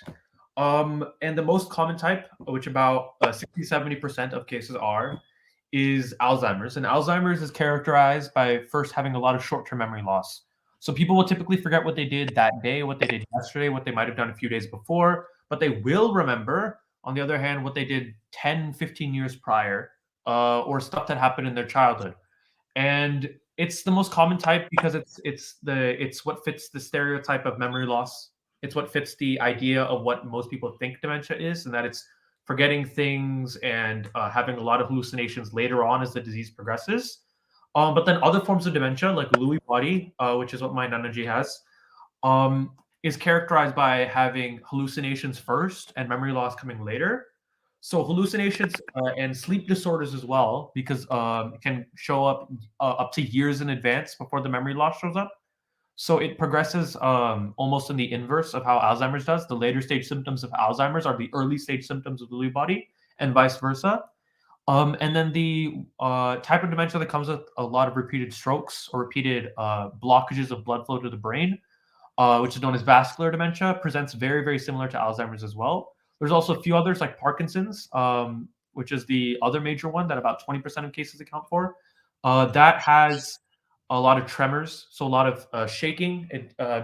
And the most common type, which about 60-70% of cases are, is Alzheimer's. And Alzheimer's is characterized by first having a lot of short-term memory loss. So people will typically forget what they did that day, what they did yesterday, what they might have done a few days before, but they will remember, on the other hand, what they did 10-15 years prior, or stuff that happened in their childhood. And it's the most common type because it's what fits the stereotype of memory loss. It's what fits the idea of what most people think dementia is, and that it's forgetting things and having a lot of hallucinations later on as the disease progresses. But then other forms of dementia, like Lewy body, which is what my Nanaji has, is characterized by having hallucinations first and memory loss coming later. So hallucinations and sleep disorders as well, because it can show up to years in advance before the memory loss shows up. So it progresses almost in the inverse of how Alzheimer's does. The later stage symptoms of Alzheimer's are the early stage symptoms of the Lewy body, and vice versa. And then the type of dementia that comes with a lot of repeated strokes or repeated blockages of blood flow to the brain, which is known as vascular dementia, presents very similar to Alzheimer's as well. There's also a few others like Parkinson's, which is the other major one that about 20% of cases account for. That has a lot of tremors, so a lot of shaking.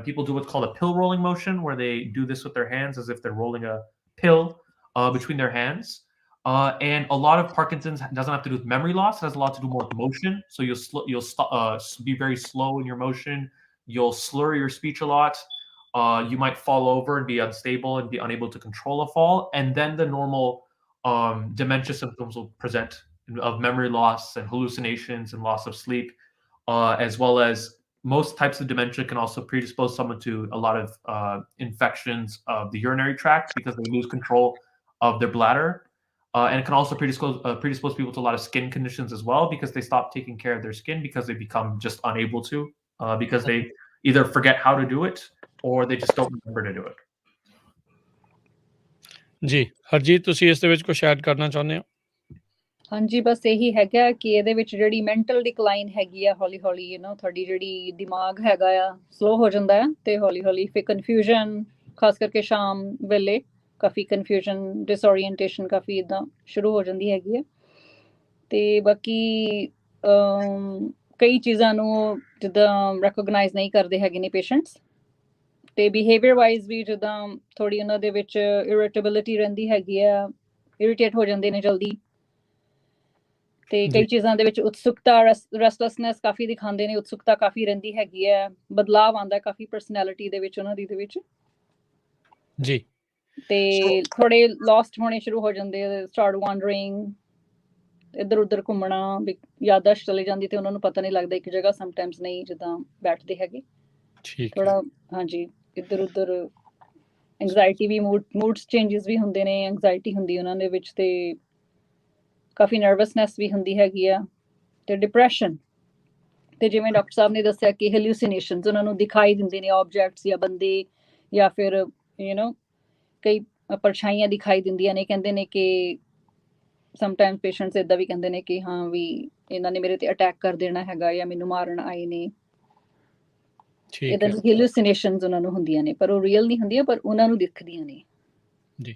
People do what's called a pill rolling motion, where they do this with their hands as if they're rolling a pill between their hands. And a lot of Parkinson's doesn't have to do with memory loss; it has a lot to do more with motion. So you'll be very slow in your motion. You'll slur your speech a lot. You might fall over and be unstable and be unable to control a fall. And then the normal dementia symptoms will present of memory loss and hallucinations and loss of sleep. As well as most types of dementia can also predispose someone to a lot of infections of the urinary tract because they lose control of their bladder. And it can also predispose people to a lot of skin conditions as well, because they stop taking care of their skin because they become just unable to, because they either forget how to do it or they just don't remember to do it. ਜੀ ਹਰਜੀਤ ਤੁਸੀਂ ਇਸ ਦੇ ਵਿੱਚ ਕੁਝ add ਕਰਨਾ ਚਾਹੁੰਦੇ ਹੋ? ਹਾਂਜੀ, ਬਸ ਇਹੀ ਹੈਗਾ ਕਿ ਇਹਦੇ ਵਿੱਚ ਜਿਹੜੀ ਮੈਂਟਲ ਡਿਕਲਾਈਨ ਹੈਗੀ ਆ, ਹੌਲੀ-ਹੌਲੀ ਤੁਹਾਡੀ ਜਿਹੜੀ ਦਿਮਾਗ ਹੈਗਾ ਆ ਸਲੋ ਹੋ ਜਾਂਦਾ ਆ, ਤੇ ਹੌਲੀ-ਹੌਲੀ ਫਿਰ ਕਨਫਿਊਜ਼ਨ, ਖਾਸ ਕਰਕੇ ਸ਼ਾਮ ਵੇਲੇ ਕਾਫੀ ਕਨਫਿਊਜ਼ਨ, ਡਿਸਓਰੀਐਂਟੇਸ਼ਨ ਕਾਫੀ ਏਦਾਂ ਸ਼ੁਰੂ ਹੋ ਜਾਂਦੀ ਹੈਗੀ ਆ। ਤੇ ਬਾਕੀ ਕਈ ਚੀਜ਼ਾਂ ਨੂੰ ਜਿੱਦਾਂ ਰੈਕੋਗਨਾਈਜ਼ ਨਹੀਂ ਕਰਦੇ ਹੈਗੇ ਨੇ ਪੇਸ਼ੈਂਟਸ, ਤੇ ਬਿਹੇਵੀਅਰ ਵਾਈਜ਼ ਵੀ ਜਿੱਦਾਂ ਥੋੜੀ ਉਹਨਾਂ ਦੇ ਵਿੱਚ ਇਰੀਟੇਬਿਲਿਟੀ ਰਹਿੰਦੀ ਹੈਗੀ ਆ, ਇਰੀਟੇਟ ਹੋ ਜਾਂਦੇ ਨੇ ਜਲਦੀ, ਤੇ ਕਈ ਚੀਜ਼ਾਂ ਦੇ ਵਿੱਚ ਉਤਸੁਕਤਾ, ਰੈਸਟਲੈਸਨੈਸ ਕਾਫੀ ਦਿਖਾਉਂਦੇ ਨੇ, ਉਤਸੁਕਤਾ ਕਾਫੀ ਰਹਿੰਦੀ ਹੈਗੀ ਹੈ, ਬਦਲਾਵ ਆਉਂਦਾ ਕਾਫੀ ਪਰਸਨੈਲਿਟੀ ਦੇ ਵਿੱਚ ਉਹਨਾਂ ਦੀ ਦੇ ਵਿੱਚ ਜੀ। ਤੇ ਥੋੜੇ ਲੋਸਟ ਹੋਣੇ ਸ਼ੁਰੂ ਹੋ ਜਾਂਦੇ, ਸਟਾਰਟ ਵਾਂਡਰਿੰਗ, ਇੱਧਰ ਉੱਧਰ ਘੁੰਮਣਾ, ਯਾਦਾਸ਼ਤ ਚਲੇ ਜਾਂਦੀ ਤੇ ਉਹਨਾਂ ਨੂੰ ਪਤਾ ਨਹੀਂ ਲੱਗਦਾ ਇੱਕ ਜਗ੍ਹਾ ਸਮਟਾਈਮਸ ਨਹੀਂ ਜਿੱਦਾਂ ਬੈਠਦੇ ਹੈਗੇ, ਥੋੜਾ ਹਾਂਜੀ ਇੱਧਰ ਉੱਧਰ। ਐਂਗਜ਼ਾਇਟੀ ਵੀ, ਮੂਡਸ ਚੇਂਜਸ ਵੀ ਹੁੰਦੇ ਨੇ, ਐਂਗਜ਼ਾਇਟੀ ਹੁੰਦੀ ਉਹਨਾਂ ਦੇ ਵਿੱਚ, ਤੇ ਕਾਫੀ ਨਰਵਸਨੈਸ ਵੀ ਹੁੰਦੀ ਹੈਗੀ ਆ, ਤੇ ਡਿਪਰੈਸ਼ਨ, ਤੇ ਜਿਵੇਂ ਡਾਕਟਰ ਸਾਹਿਬ ਨੇ ਦੱਸਿਆ ਕਿ ਹੈਲੂਸੀਨੇਸ਼ਨਸ ਉਹਨਾਂ ਨੂੰ ਦਿਖਾਈ ਦਿੰਦੇ ਨੇ, ਆਬਜੈਕਟਸ ਜਾਂ ਬੰਦੇ ਜਾਂ ਫਿਰ ਕਈ ਪਰਛਾਈਆਂ ਦਿਖਾਈ ਦਿੰਦੀਆਂ ਨੇ। ਕਹਿੰਦੇ ਨੇ ਕਿ ਸਮਟਾਈਮਸ ਪੇਸ਼ੈਂਟਸ ਇੱਦਾਂ ਵੀ ਕਹਿੰਦੇ ਨੇ ਕਿ ਹਾਂ ਵੀ ਇਹਨਾਂ ਨੇ ਮੇਰੇ ਤੇ ਅਟੈਕ ਕਰ ਦੇਣਾ ਹੈਗਾ ਜਾਂ ਮੈਨੂੰ ਮਾਰਨ ਆਏ ਨੇ, ਇੱਦਾਂ ਦੀ ਹੈਲੂਸੀਨੇਸ਼ਨਸ ਉਹਨਾਂ ਨੂੰ ਹੁੰਦੀਆਂ ਨੇ, ਪਰ ਉਹ ਰੀਅਲ ਨਹੀਂ ਹੁੰਦੀਆਂ, ਪਰ ਉਹਨਾਂ ਨੂੰ ਦਿਖਦੀਆਂ ਨੇ। ਜੀ।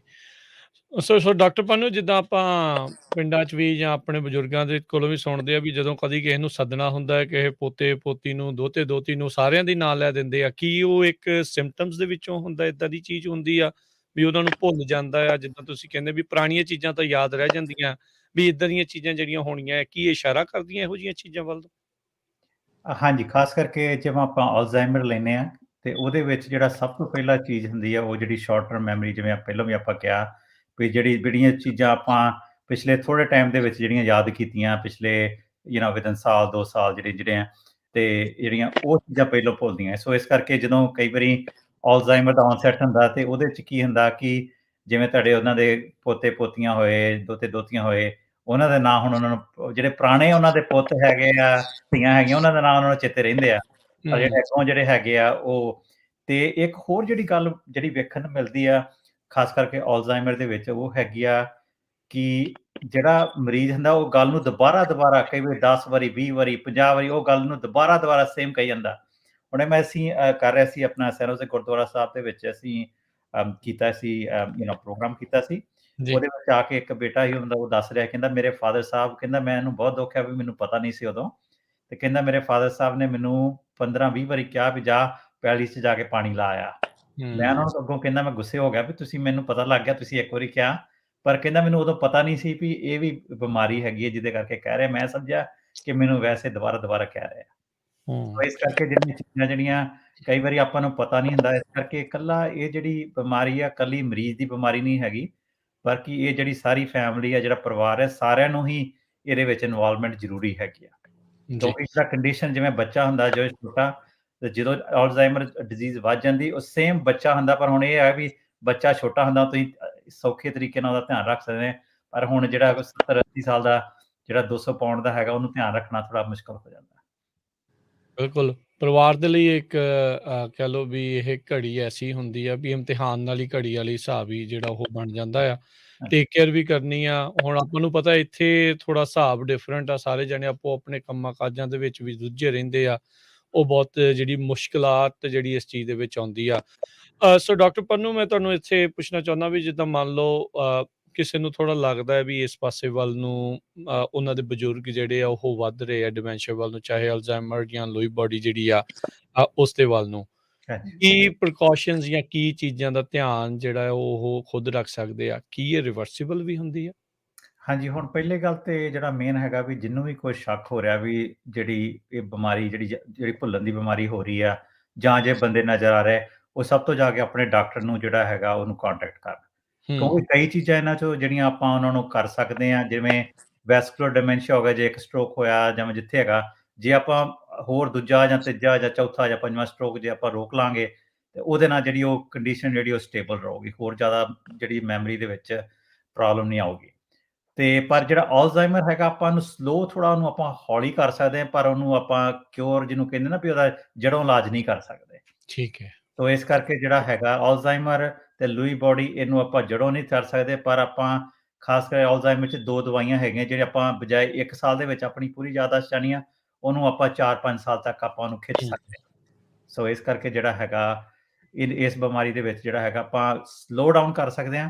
ਸੋ ਡਾਕਟਰ ਪੰਨੂ, ਜਿੱਦਾਂ ਆਪਾਂ ਪਿੰਡਾਂ 'ਚ ਵੀ ਜਾਂ ਆਪਣੇ ਬਜ਼ੁਰਗਾਂ ਦੇ ਕੋਲੋਂ ਵੀ ਸੁਣਦੇ ਆ ਵੀ ਜਦੋਂ ਕਦੀ ਕਿਸੇ ਨੂੰ ਸੱਦਣਾ ਹੁੰਦਾ ਹੈ, ਕਿਸੇ ਪੋਤੇ ਪੋਤੀ ਨੂੰ, ਦੋਤੇ ਦੋਤੀ ਨੂੰ, ਸਾਰਿਆਂ ਦੇ ਨਾਂ ਲੈ ਦਿੰਦੇ ਆ। ਕੀ ਉਹ ਇੱਕ ਸਿੰਪਟਮਸ ਦੇ ਵਿੱਚੋਂ ਹੁੰਦਾ, ਇੱਦਾਂ ਦੀ ਚੀਜ਼ ਹੁੰਦੀ ਆ ਵੀ ਉਹਨਾਂ ਨੂੰ ਭੁੱਲ ਜਾਂਦਾ ਆ? ਜਿੱਦਾਂ ਤੁਸੀਂ ਕਹਿੰਦੇ ਵੀ ਪੁਰਾਣੀਆਂ ਚੀਜ਼ਾਂ ਤਾਂ ਯਾਦ ਰਹਿ ਜਾਂਦੀਆਂ, ਵੀ ਇੱਦਾਂ ਦੀਆਂ ਚੀਜ਼ਾਂ ਜਿਹੜੀਆਂ ਹੋਣੀਆਂ, ਕੀ ਇਸ਼ਾਰਾ ਕਰਦੀਆਂ ਇਹੋ ਜਿਹੀਆਂ ਚੀਜ਼ਾਂ ਵੱਲ? ਹਾਂਜੀ, ਖਾਸ ਕਰਕੇ ਜਿਵੇਂ ਆਪਾਂ ਅਲਜ਼ਾਈਮਰ ਲੈਂਦੇ ਹਾਂ, ਤੇ ਉਹਦੇ ਵਿੱਚ ਜਿਹੜਾ ਸਭ ਤੋਂ ਪਹਿਲਾਂ ਚੀਜ਼ ਹੁੰਦੀ ਆ ਉਹ ਜਿਹੜੀ ਸ਼ਾਰਟ ਟਰਮ ਮੈਮਰੀ, ਜਿਵੇਂ ਪਹਿਲਾਂ ਵੀ ਆਪਾਂ ਕਿਹਾ ਵੀ ਜਿਹੜੀਆਂ ਚੀਜ਼ਾਂ ਆਪਾਂ ਪਿਛਲੇ ਥੋੜ੍ਹੇ ਟਾਈਮ ਦੇ ਵਿੱਚ ਜਿਹੜੀਆਂ ਯਾਦ ਕੀਤੀਆਂ, ਪਿਛਲੇ ਵਿਦਨ ਸਾਲ 2 ਸਾਲ ਜਿਹੜੇ ਆ, ਤੇ ਜਿਹੜੀਆਂ ਉਹ ਚੀਜ਼ਾਂ ਪਹਿਲਾਂ ਭੁੱਲਦੀਆਂ। ਸੋ ਇਸ ਕਰਕੇ ਜਦੋਂ ਕਈ ਵਾਰੀ ਅਲਜ਼ਾਈਮਰ ਦਾ ਔਨਸੈਟ ਹੁੰਦਾ, ਤੇ ਉਹਦੇ 'ਚ ਕੀ ਹੁੰਦਾ ਕਿ ਜਿਵੇਂ ਤੁਹਾਡੇ ਉਹਨਾਂ ਦੇ ਪੋਤੇ ਪੋਤੀਆਂ ਹੋਏ, ਦੋਤੇ ਦੋਤੀਆਂ ਹੋਏ, ਉਹਨਾਂ ਦੇ ਨਾਂ ਹੁਣ ਉਹਨਾਂ ਨੂੰ, ਜਿਹੜੇ ਪੁਰਾਣੇ ਉਹਨਾਂ ਦੇ ਪੁੱਤ ਹੈਗੇ ਆ, ਧੀਆਂ ਹੈਗੀਆਂ, ਉਹਨਾਂ ਦੇ ਨਾਂ ਉਹਨਾਂ ਨੂੰ ਚੇਤੇ ਰਹਿੰਦੇ ਆ, ਪਰ ਜਿਹੜੇ ਅੱਗੋਂ ਜਿਹੜੇ ਹੈਗੇ ਆ ਉਹ। ਤੇ ਇੱਕ ਹੋਰ ਜਿਹੜੀ ਗੱਲ ਜਿਹੜੀ ਵੇਖਣ ਨੂੰ ਮਿਲਦੀ ਆ ਖਾਸ ਕਰਕੇ ਅਲਜ਼ਾਈਮਰ ਦੇ ਵਿੱਚ, ਉਹ ਹੈਗੀ ਆ ਕਿ ਜਿਹੜਾ ਮਰੀਜ਼ ਹੁੰਦਾ ਉਹ ਗੱਲ ਨੂੰ ਦੁਬਾਰਾ ਕਈ ਵਾਰੀ 10 ਵਾਰੀ, 20 ਵਾਰੀ, 50 ਵਾਰੀ ਉਹ ਗੱਲ ਨੂੰ ਦੁਬਾਰਾ ਸੇਮ ਕਹੀ ਜਾਂਦਾ। ਹੁਣੇ ਮੈਂ ਅਸੀਂ ਕਰ ਰਿਹਾ ਸੀ ਆਪਣਾ ਸੈਨੋਜ਼ੇ ਗੁਰਦੁਆਰਾ ਸਾਹਿਬ ਦੇ ਵਿੱਚ, ਅਸੀਂ ਕੀਤਾ ਸੀ ਪ੍ਰੋਗਰਾਮ ਕੀਤਾ ਸੀ। ਉਹਦੇ ਵਿੱਚ ਆ ਕੇ ਇੱਕ ਬੇਟਾ ਹੀ ਹੁੰਦਾ, ਉਹ ਦੱਸ ਰਿਹਾ, ਕਹਿੰਦਾ ਮੇਰੇ ਫਾਦਰ ਸਾਹਿਬ, ਕਹਿੰਦਾ ਮੈਨੂੰ ਬਹੁਤ ਦੁੱਖ ਹੈ ਵੀ ਮੈਨੂੰ ਪਤਾ ਨਹੀਂ ਸੀ ਉਦੋਂ, ਤੇ ਕਹਿੰਦਾ ਮੇਰੇ ਫਾਦਰ ਸਾਹਿਬ ਨੇ ਮੈਨੂੰ 15-20 ਵਾਰੀ ਕਿਹਾ ਵੀ ਜਾ ਪੈਲੀ 'ਚ ਜਾ ਕੇ ਪਾਣੀ ਲਾ ਆ। ਮੈਂ ਉਹਨਾਂ ਨੂੰ ਅੱਗੋਂ ਕਹਿੰਦਾ ਮੈਂ ਗੁੱਸੇ ਹੋ ਗਿਆ ਵੀ ਤੁਸੀਂ, ਮੈਨੂੰ ਪਤਾ ਲੱਗ ਗਿਆ ਤੁਸੀਂ ਇੱਕ ਵਾਰੀ ਕਿਹਾ, ਪਰ ਕਹਿੰਦਾ ਮੈਨੂੰ ਉਦੋਂ ਪਤਾ ਨਹੀਂ ਸੀ ਵੀ ਇਹ ਵੀ ਬਿਮਾਰੀ ਹੈਗੀ ਹੈ ਜਿਹਦੇ ਕਰਕੇ ਕਹਿ ਰਿਹਾ, ਮੈਂ ਸਮਝਿਆ ਕਿ ਮੈਨੂੰ ਵੈਸੇ ਦੁਬਾਰਾ ਕਹਿ ਰਿਹਾ। ਸੋ ਇਸ ਕਰਕੇ ਜਿਹੜੀਆਂ ਕਈ ਵਾਰੀ ਆਪਾਂ ਨੂੰ ਪਤਾ ਨਹੀਂ ਹੁੰਦਾ, ਇਸ ਕਰਕੇ ਇਕੱਲਾ ਇਹ ਜਿਹੜੀ ਬਿਮਾਰੀ ਆ ਇਕੱਲੀ ਮਰੀਜ਼ ਦੀ ਬਿਮਾਰੀ ਨਹੀਂ ਹੈਗੀ, ਬਲਕਿ ਇਹ ਜਿਹੜੀ ਸਾਰੀ ਫੈਮਿਲੀ ਆ, ਜਿਹੜਾ ਪਰਿਵਾਰ ਹੈ, ਸਾਰਿਆਂ ਨੂੰ ਹੀ ਇਹਦੇ ਵਿੱਚ ਇਨਵੋਲਵਮੈਂਟ ਜ਼ਰੂਰੀ ਹੈਗੀ ਆ। ਕਿਉਂਕਿ ਜਿਹੜਾ ਕੰਡੀਸ਼ਨ, ਜਿਵੇਂ ਬੱਚਾ ਹੁੰਦਾ ਜੋ ਛੋਟਾ, ਤੇ ਜਦੋਂ ਅਲਜ਼ਾਈਮਰ ਡਿਜ਼ੀਜ਼ ਵੱਧ ਜਾਂਦੀ, ਉਹ ਸੇਮ ਬੱਚਾ ਹੁੰਦਾ, ਪਰ ਹੁਣ ਇਹ ਹੈ ਵੀ ਬੱਚਾ ਛੋਟਾ ਹੁੰਦਾ, ਤੁਸੀਂ ਸੌਖੇ ਤਰੀਕੇ ਨਾਲ ਉਹਦਾ ਧਿਆਨ ਰੱਖ ਸਕਦੇ, ਪਰ ਹੁਣ ਜਿਹੜਾ 70-80 ਸਾਲ ਦਾ, ਜਿਹੜਾ 200 ਪਾਉਂਡ ਦਾ ਹੈਗਾ, ਉਹਨੂੰ ਧਿਆਨ ਰੱਖਣਾ ਥੋੜਾ ਮੁਸ਼ਕਲ ਹੋ ਜਾਂਦਾ। ਬਿਲਕੁਲ, ਪਰਿਵਾਰ ਦੇ ਲਈ ਇੱਕ ਕਹਿ ਲਓ ਵੀ ਇਹ ਘੜੀ ਐਸੀ ਹੁੰਦੀ ਆ ਵੀ ਇਮਤਿਹਾਨ ਨਾਲ ਹੀ ਘੜੀ ਵਾਲੀ ਹਿਸਾਬ ਹੀ ਜਿਹੜਾ ਉਹ ਬਣ ਜਾਂਦਾ ਆ। ਟੇਕ ਕੇਅਰ ਵੀ ਕਰਨੀ ਆ। ਹੁਣ ਆਪਾਂ ਨੂੰ ਪਤਾ ਇੱਥੇ ਥੋੜਾ ਹਿਸਾਬ ਡਿਫਰੈਂਟ ਆ, ਸਾਰੇ ਜਣੇ ਆਪੋ ਆਪਣੇ ਕੰਮਾਂ ਕਾਜਾਂ ਦੇ ਵਿੱਚ ਵੀ ਰੁੱਝੇ ਰਹਿੰਦੇ ਆ। ਉਹ ਬਹੁਤ ਜਿਹੜੀ ਮੁਸ਼ਕਿਲਾਤ ਜਿਹੜੀ ਇਸ ਚੀਜ਼ ਦੇ ਵਿੱਚ ਆਉਂਦੀ ਆ। ਸੋ ਡਾਕਟਰ ਪੰਨੂ, ਮੈਂ ਤੁਹਾਨੂੰ ਇੱਥੇ ਪੁੱਛਣਾ ਚਾਹੁੰਦਾ ਵੀ ਜਿੱਦਾਂ ਮੰਨ ਲਓ ਕਿਸੇ ਨੂੰ ਥੋੜਾ ਲੱਗਦਾ ਹੈ ਵੀ ਇਸ ਪਾਸੇ ਵੱਲ ਨੂੰ ਉਹਨਾਂ ਦੇ ਬਜ਼ੁਰਗ ਜਿਹੜੇ ਆ ਉਹ ਵੱਧ ਰਹੇ ਆ ਡਿਮੈਂਸ਼ੀਆ ਵੱਲ ਨੂੰ, ਚਾਹੇ ਅਲਜ਼ਾਈਮਰ ਜਾਂ ਲੋਈ ਬੋਡੀ ਜਿਹੜੀ ਆ ਉਸ ਦੇ ਵੱਲ ਨੂੰ, ਕੀ ਪ੍ਰੀਕਾਸ਼ਨਸ ਜਾਂ ਕੀ ਚੀਜ਼ਾਂ ਦਾ ਧਿਆਨ ਜਿਹੜਾ ਉਹ ਖੁਦ ਰੱਖ ਸਕਦੇ ਆ? ਕੀ ਇਹ ਰਿਵਰਸੀਬਲ ਵੀ ਹੁੰਦੀ ਆ? ਹਾਂਜੀ, ਹੁਣ ਪਹਿਲੀ ਗੱਲ ਤੇ ਜਿਹੜਾ ਮੇਨ ਹੈਗਾ ਵੀ ਜਿਹਨੂੰ ਵੀ ਕੋਈ ਸ਼ੱਕ ਹੋ ਰਿਹਾ ਵੀ ਜਿਹੜੀ ਇਹ ਬਿਮਾਰੀ ਜਿਹੜੀ ਭੁੱਲਣ ਦੀ ਬਿਮਾਰੀ ਹੋ ਰਹੀ ਆ, ਜਾਂ ਜੇ ਬੰਦੇ ਨਜ਼ਰ ਆ ਰਹੇ, ਉਹ ਸਭ ਤੋਂ ਜਾ ਕੇ ਆਪਣੇ ਡਾਕਟਰ ਨੂੰ ਜਿਹੜਾ ਹੈਗਾ ਉਹਨੂੰ ਕੰਟੈਕਟ ਕਰਨ। ਕਿਉਂਕਿ ਕਈ ਚੀਜ਼ਾਂ ਇਹਨਾਂ 'ਚੋਂ ਜਿਹੜੀਆਂ ਆਪਾਂ ਉਹਨਾਂ ਨੂੰ ਕਰ ਸਕਦੇ ਹਾਂ, ਜਿਵੇਂ ਵੈਸਕੂਲਰ ਡਿਮੈਂਸ਼ੀਆ ਹੋ ਗਿਆ, ਜੇ ਇੱਕ ਸਟ੍ਰੋਕ ਹੋਇਆ ਜਾਂ ਜਿੱਥੇ ਹੈਗਾ, ਜੇ ਆਪਾਂ ਹੋਰ ਦੂਜਾ ਜਾਂ ਤੀਜਾ ਜਾਂ ਚੌਥਾ ਜਾਂ ਪੰਜਵਾਂ ਸਟ੍ਰੋਕ ਜੇ ਆਪਾਂ ਰੋਕ ਲਾਂਗੇ, ਤੇ ਉਹਦੇ ਨਾਲ ਜਿਹੜੀ ਉਹ ਕੰਡੀਸ਼ਨ ਜਿਹੜੀ ਉਹ ਸਟੇਬਲ ਰਹੂਗੀ, ਹੋਰ ਜ਼ਿਆਦਾ ਜਿਹੜੀ ਮੈਮਰੀ ਦੇ ਵਿੱਚ ਪ੍ਰੋਬਲਮ ਨਹੀਂ ਆਊਗੀ। ਤੇ ਪਰ ਜਿਹੜਾ ਅਲਜ਼ਾਈਮਰ ਹੈਗਾ ਆਪਾਂ ਨੂੰ ਸਲੋ ਥੋੜਾ ਉਹਨੂੰ ਆਪਾਂ ਹੌਲੀ ਕਰ ਸਕਦੇ ਹਾਂ, ਪਰ ਉਹਨੂੰ ਆਪਾਂ ਕਿਉਰ ਜਿਹਨੂੰ ਕਹਿੰਦੇ ਨਾ ਵੀ ਉਹਦਾ ਜੜੋਂ ਇਲਾਜ ਨਹੀਂ ਕਰ ਸਕਦੇ। ਠੀਕ ਹੈ। ਤੋ ਇਸ ਕਰਕੇ ਜਿਹੜਾ ਹੈਗਾ ਅਲਜ਼ਾਈਮਰ ਤੇ ਲੂਈ ਬੋਡੀ ਇਹਨੂੰ ਆਪਾਂ ਜੜੋਂ ਨਹੀਂ ਕਰ ਸਕਦੇ, ਪਰ ਆਪਾਂ ਖਾਸ ਕਰ ਅਲਜ਼ਾਈਮਰ 'ਚ 2 ਦਵਾਈਆਂ ਹੈਗੀਆਂ ਜਿਹੜੇ ਆਪਾਂ ਬਜਾਏ 1 ਸਾਲ ਦੇ ਵਿੱਚ ਆਪਣੀ ਪੂਰੀ ਯਾਦਾਸ਼ਤ ਜਾਣੀ ਆ, ਉਹਨੂੰ ਆਪਾਂ 4-5 ਸਾਲ ਤੱਕ ਆਪਾਂ ਉਹਨੂੰ ਖਿੱਚ ਸਕਦੇ ਹਾਂ। ਸੋ ਇਸ ਕਰਕੇ ਜਿਹੜਾ ਹੈਗਾ ਇਸ ਬਿਮਾਰੀ ਦੇ ਵਿੱਚ ਜਿਹੜਾ ਹੈਗਾ ਆਪਾਂ ਸਲੋ ਡਾਊਨ ਕਰ ਸਕਦੇ ਹਾਂ,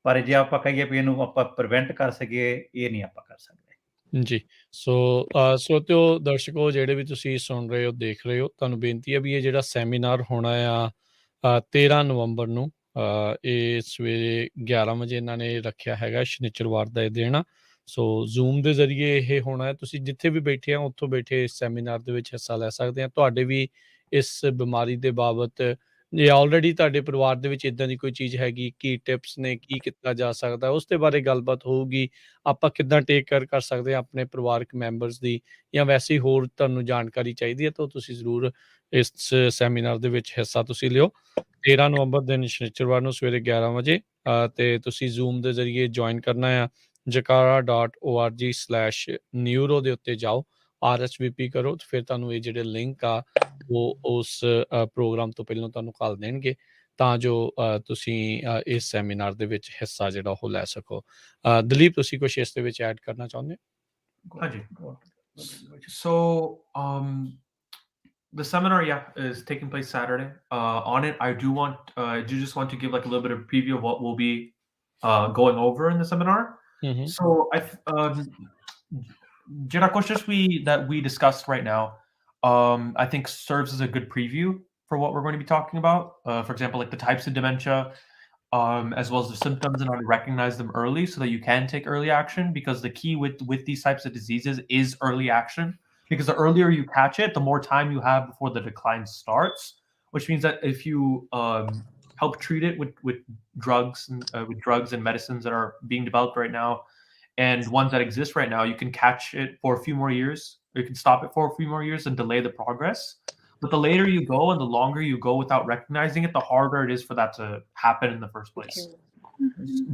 ਪਰ ਜੇ ਆਪਾਂ ਕਹੀਏ ਵੀ ਇਹਨੂੰ ਆਪਾਂ ਪ੍ਰੀਵੈਂਟ ਕਰ ਸਕੀਏ, ਇਹ ਨਹੀਂ ਆਪਾਂ ਕਰ ਸਕਦੇ। ਜੀ। ਸੋ ਸਰੋਤਿਓ, ਦਰਸ਼ਕੋ, ਜਿਹੜੇ ਵੀ ਤੁਸੀਂ ਸੁਣ ਰਹੇ ਹੋ, ਦੇਖ ਰਹੇ ਹੋ, ਤੁਹਾਨੂੰ ਬੇਨਤੀ ਹੈ ਵੀ ਇਹ ਜਿਹੜਾ ਸੈਮੀਨਾਰ ਹੋਣਾ ਆ 13 ਨਵੰਬਰ ਨੂੰ, ਇਹ ਸਵੇਰੇ 11 ਵਜੇ ਇਹਨਾਂ ਨੇ ਰੱਖਿਆ ਹੈਗਾ, ਸ਼ਨੀਚਰਵਾਰ ਦਾ ਇਹ ਦਿਨ ਆ। ਸੋ ਜ਼ੂਮ ਦੇ ਜ਼ਰੀਏ ਇਹ ਹੋਣਾ ਹੈ। ਤੁਸੀਂ ਜਿੱਥੇ ਵੀ ਬੈਠੇ ਆ ਉੱਥੋਂ ਬੈਠੇ ਇਸ ਸੈਮੀਨਾਰ ਦੇ ਵਿੱਚ ਹਿੱਸਾ ਲੈ ਸਕਦੇ ਆ। ਤੁਹਾਡੇ ਵੀ ਇਸ ਬਿਮਾਰੀ ਦੇ ਬਾਬਤ ਜੇ ਆਲਰੇਡੀ ਤੁਹਾਡੇ ਪਰਿਵਾਰ ਦੇ ਵਿੱਚ ਇੱਦਾਂ ਦੀ ਕੋਈ ਚੀਜ਼ ਹੈਗੀ, ਕੀ ਟਿਪਸ ਨੇ, ਕੀ ਕੀਤਾ ਜਾ ਸਕਦਾ, ਉਸ ਦੇ ਬਾਰੇ ਗੱਲਬਾਤ ਹੋਊਗੀ। ਆਪਾਂ ਕਿੱਦਾਂ ਟੇਕ ਕੇਅਰ ਕਰ ਸਕਦੇ ਹਾਂ ਆਪਣੇ ਪਰਿਵਾਰਕ ਮੈਂਬਰਸ ਦੀ, ਜਾਂ ਵੈਸੇ ਹੋਰ ਤੁਹਾਨੂੰ ਜਾਣਕਾਰੀ ਚਾਹੀਦੀ ਹੈ ਤਾਂ ਤੁਸੀਂ ਜ਼ਰੂਰ ਇਸ ਸੈਮੀਨਾਰ ਦੇ ਵਿੱਚ ਹਿੱਸਾ ਤੁਸੀਂ ਲਿਓ। 13 ਨਵੰਬਰ ਦਿਨ ਸ਼ਨੀਚਰਵਾਰ ਨੂੰ ਸਵੇਰੇ 11 ਵਜੇ, ਤੇ ਤੁਸੀਂ ਜ਼ੂਮ ਦੇ ਜ਼ਰੀਏ ਜੁਆਇਨ ਕਰਨਾ ਆ। jakara.org/neuro ਦੇ ਉੱਤੇ ਜਾਓ, RSVP ਕਰੋ, ਤੇ ਫਿਰ ਤੁਹਾਨੂੰ ਇਹ ਜਿਹੜੇ ਲਿੰਕ ਆ ਉਹ ਉਸ ਪ੍ਰੋਗਰਾਮ ਤੋਂ ਪਹਿਲਾਂ ਤੁਹਾਨੂੰ ਘੱਲ ਦੇਣਗੇ, ਤਾਂ ਜੋ ਤੁਸੀਂ ਇਸ ਸੈਮੀਨਾਰ ਦੇ ਵਿੱਚ ਹਿੱਸਾ ਜਿਹੜਾ ਉਹ ਲੈ ਸਕੋ। ਦਲੀਪ, ਤੁਸੀਂ ਕੁਛ ਇਸ ਦੇ ਵਿੱਚ ਐਡ ਕਰਨਾ ਚਾਹੁੰਦੇ ਹੋ? Haji. So, the seminar, is taking place Saturday. On it, I do just want to give like a little bit of preview of what we'll be going over in the seminar. So, Jira questions that we discussed right now, I think serves as a good preview for what we're going to be talking about. For example, like the types of dementia, as well as the symptoms, and how to recognize them early so that you can take early action. Because the key with these types of diseases is early action. Because the earlier you catch it, the more time you have before the decline starts. Which means that if you help treat it with drugs and medicines that are being developed right now, and ones that exist right now, you can catch it for a few more years, or you can stop it for a few more years and delay the progress. But the later you go and the longer you go without recognizing it, the harder it is for that to happen in the first place.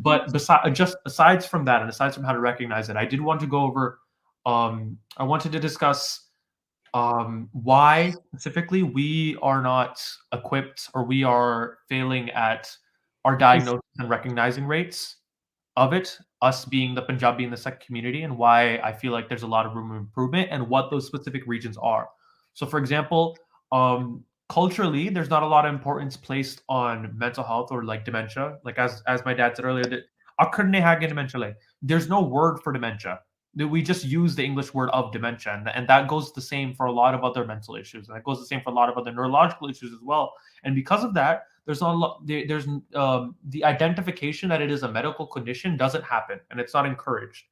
But aside from that, and aside from how to recognize it, I did want to go over, I wanted to discuss why specifically we are not equipped, or we are failing at our diagnosis and recognizing rates of it, us being the Punjabi and the Sikh community, and why I feel like there's a lot of room for improvement and what those specific regions are. So for example, culturally, there's not a lot of importance placed on mental health or like dementia. Like as my dad said earlier, that dementia, there's no word for dementia. We just use the English word of dementia, and that goes the same for a lot of other mental issues, and that goes the same for a lot of other neurological issues as well. And because of that, there's not a lot, there's the identification that it is a medical condition doesn't happen, and it's not encouraged.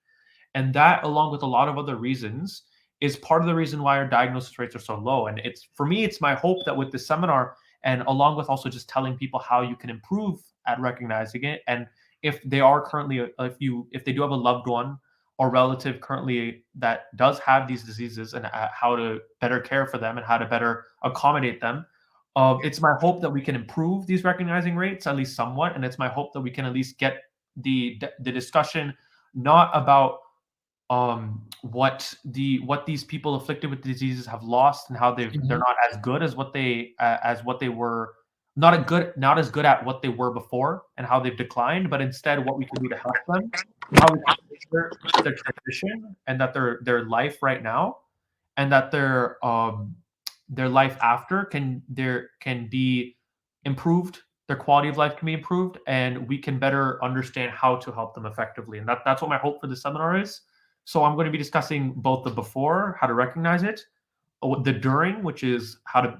And that, along with a lot of other reasons, is part of the reason why our diagnosis rates are so low. And for me, it's my hope that with this seminar, and along with also just telling people how you can improve at recognizing it, and if they are currently, if they do have a loved one or relative currently that does have these diseases, and how to better care for them and how to better accommodate them. It's my hope that we can improve these recognizing rates at least somewhat, and it's my hope that we can at least get the discussion not about what these people afflicted with diseases have lost, and how they're not as good as what they were, not as good at what they were before, and how they've declined, but instead what we can do to help them, how we can make sure their transition, and that their life right now, and that their life after can be improved, their quality of life can be improved, and we can better understand how to help them effectively. And that's what my hope for this seminar is. So I'm going to be discussing both the before, how to recognize it, the during, which is how to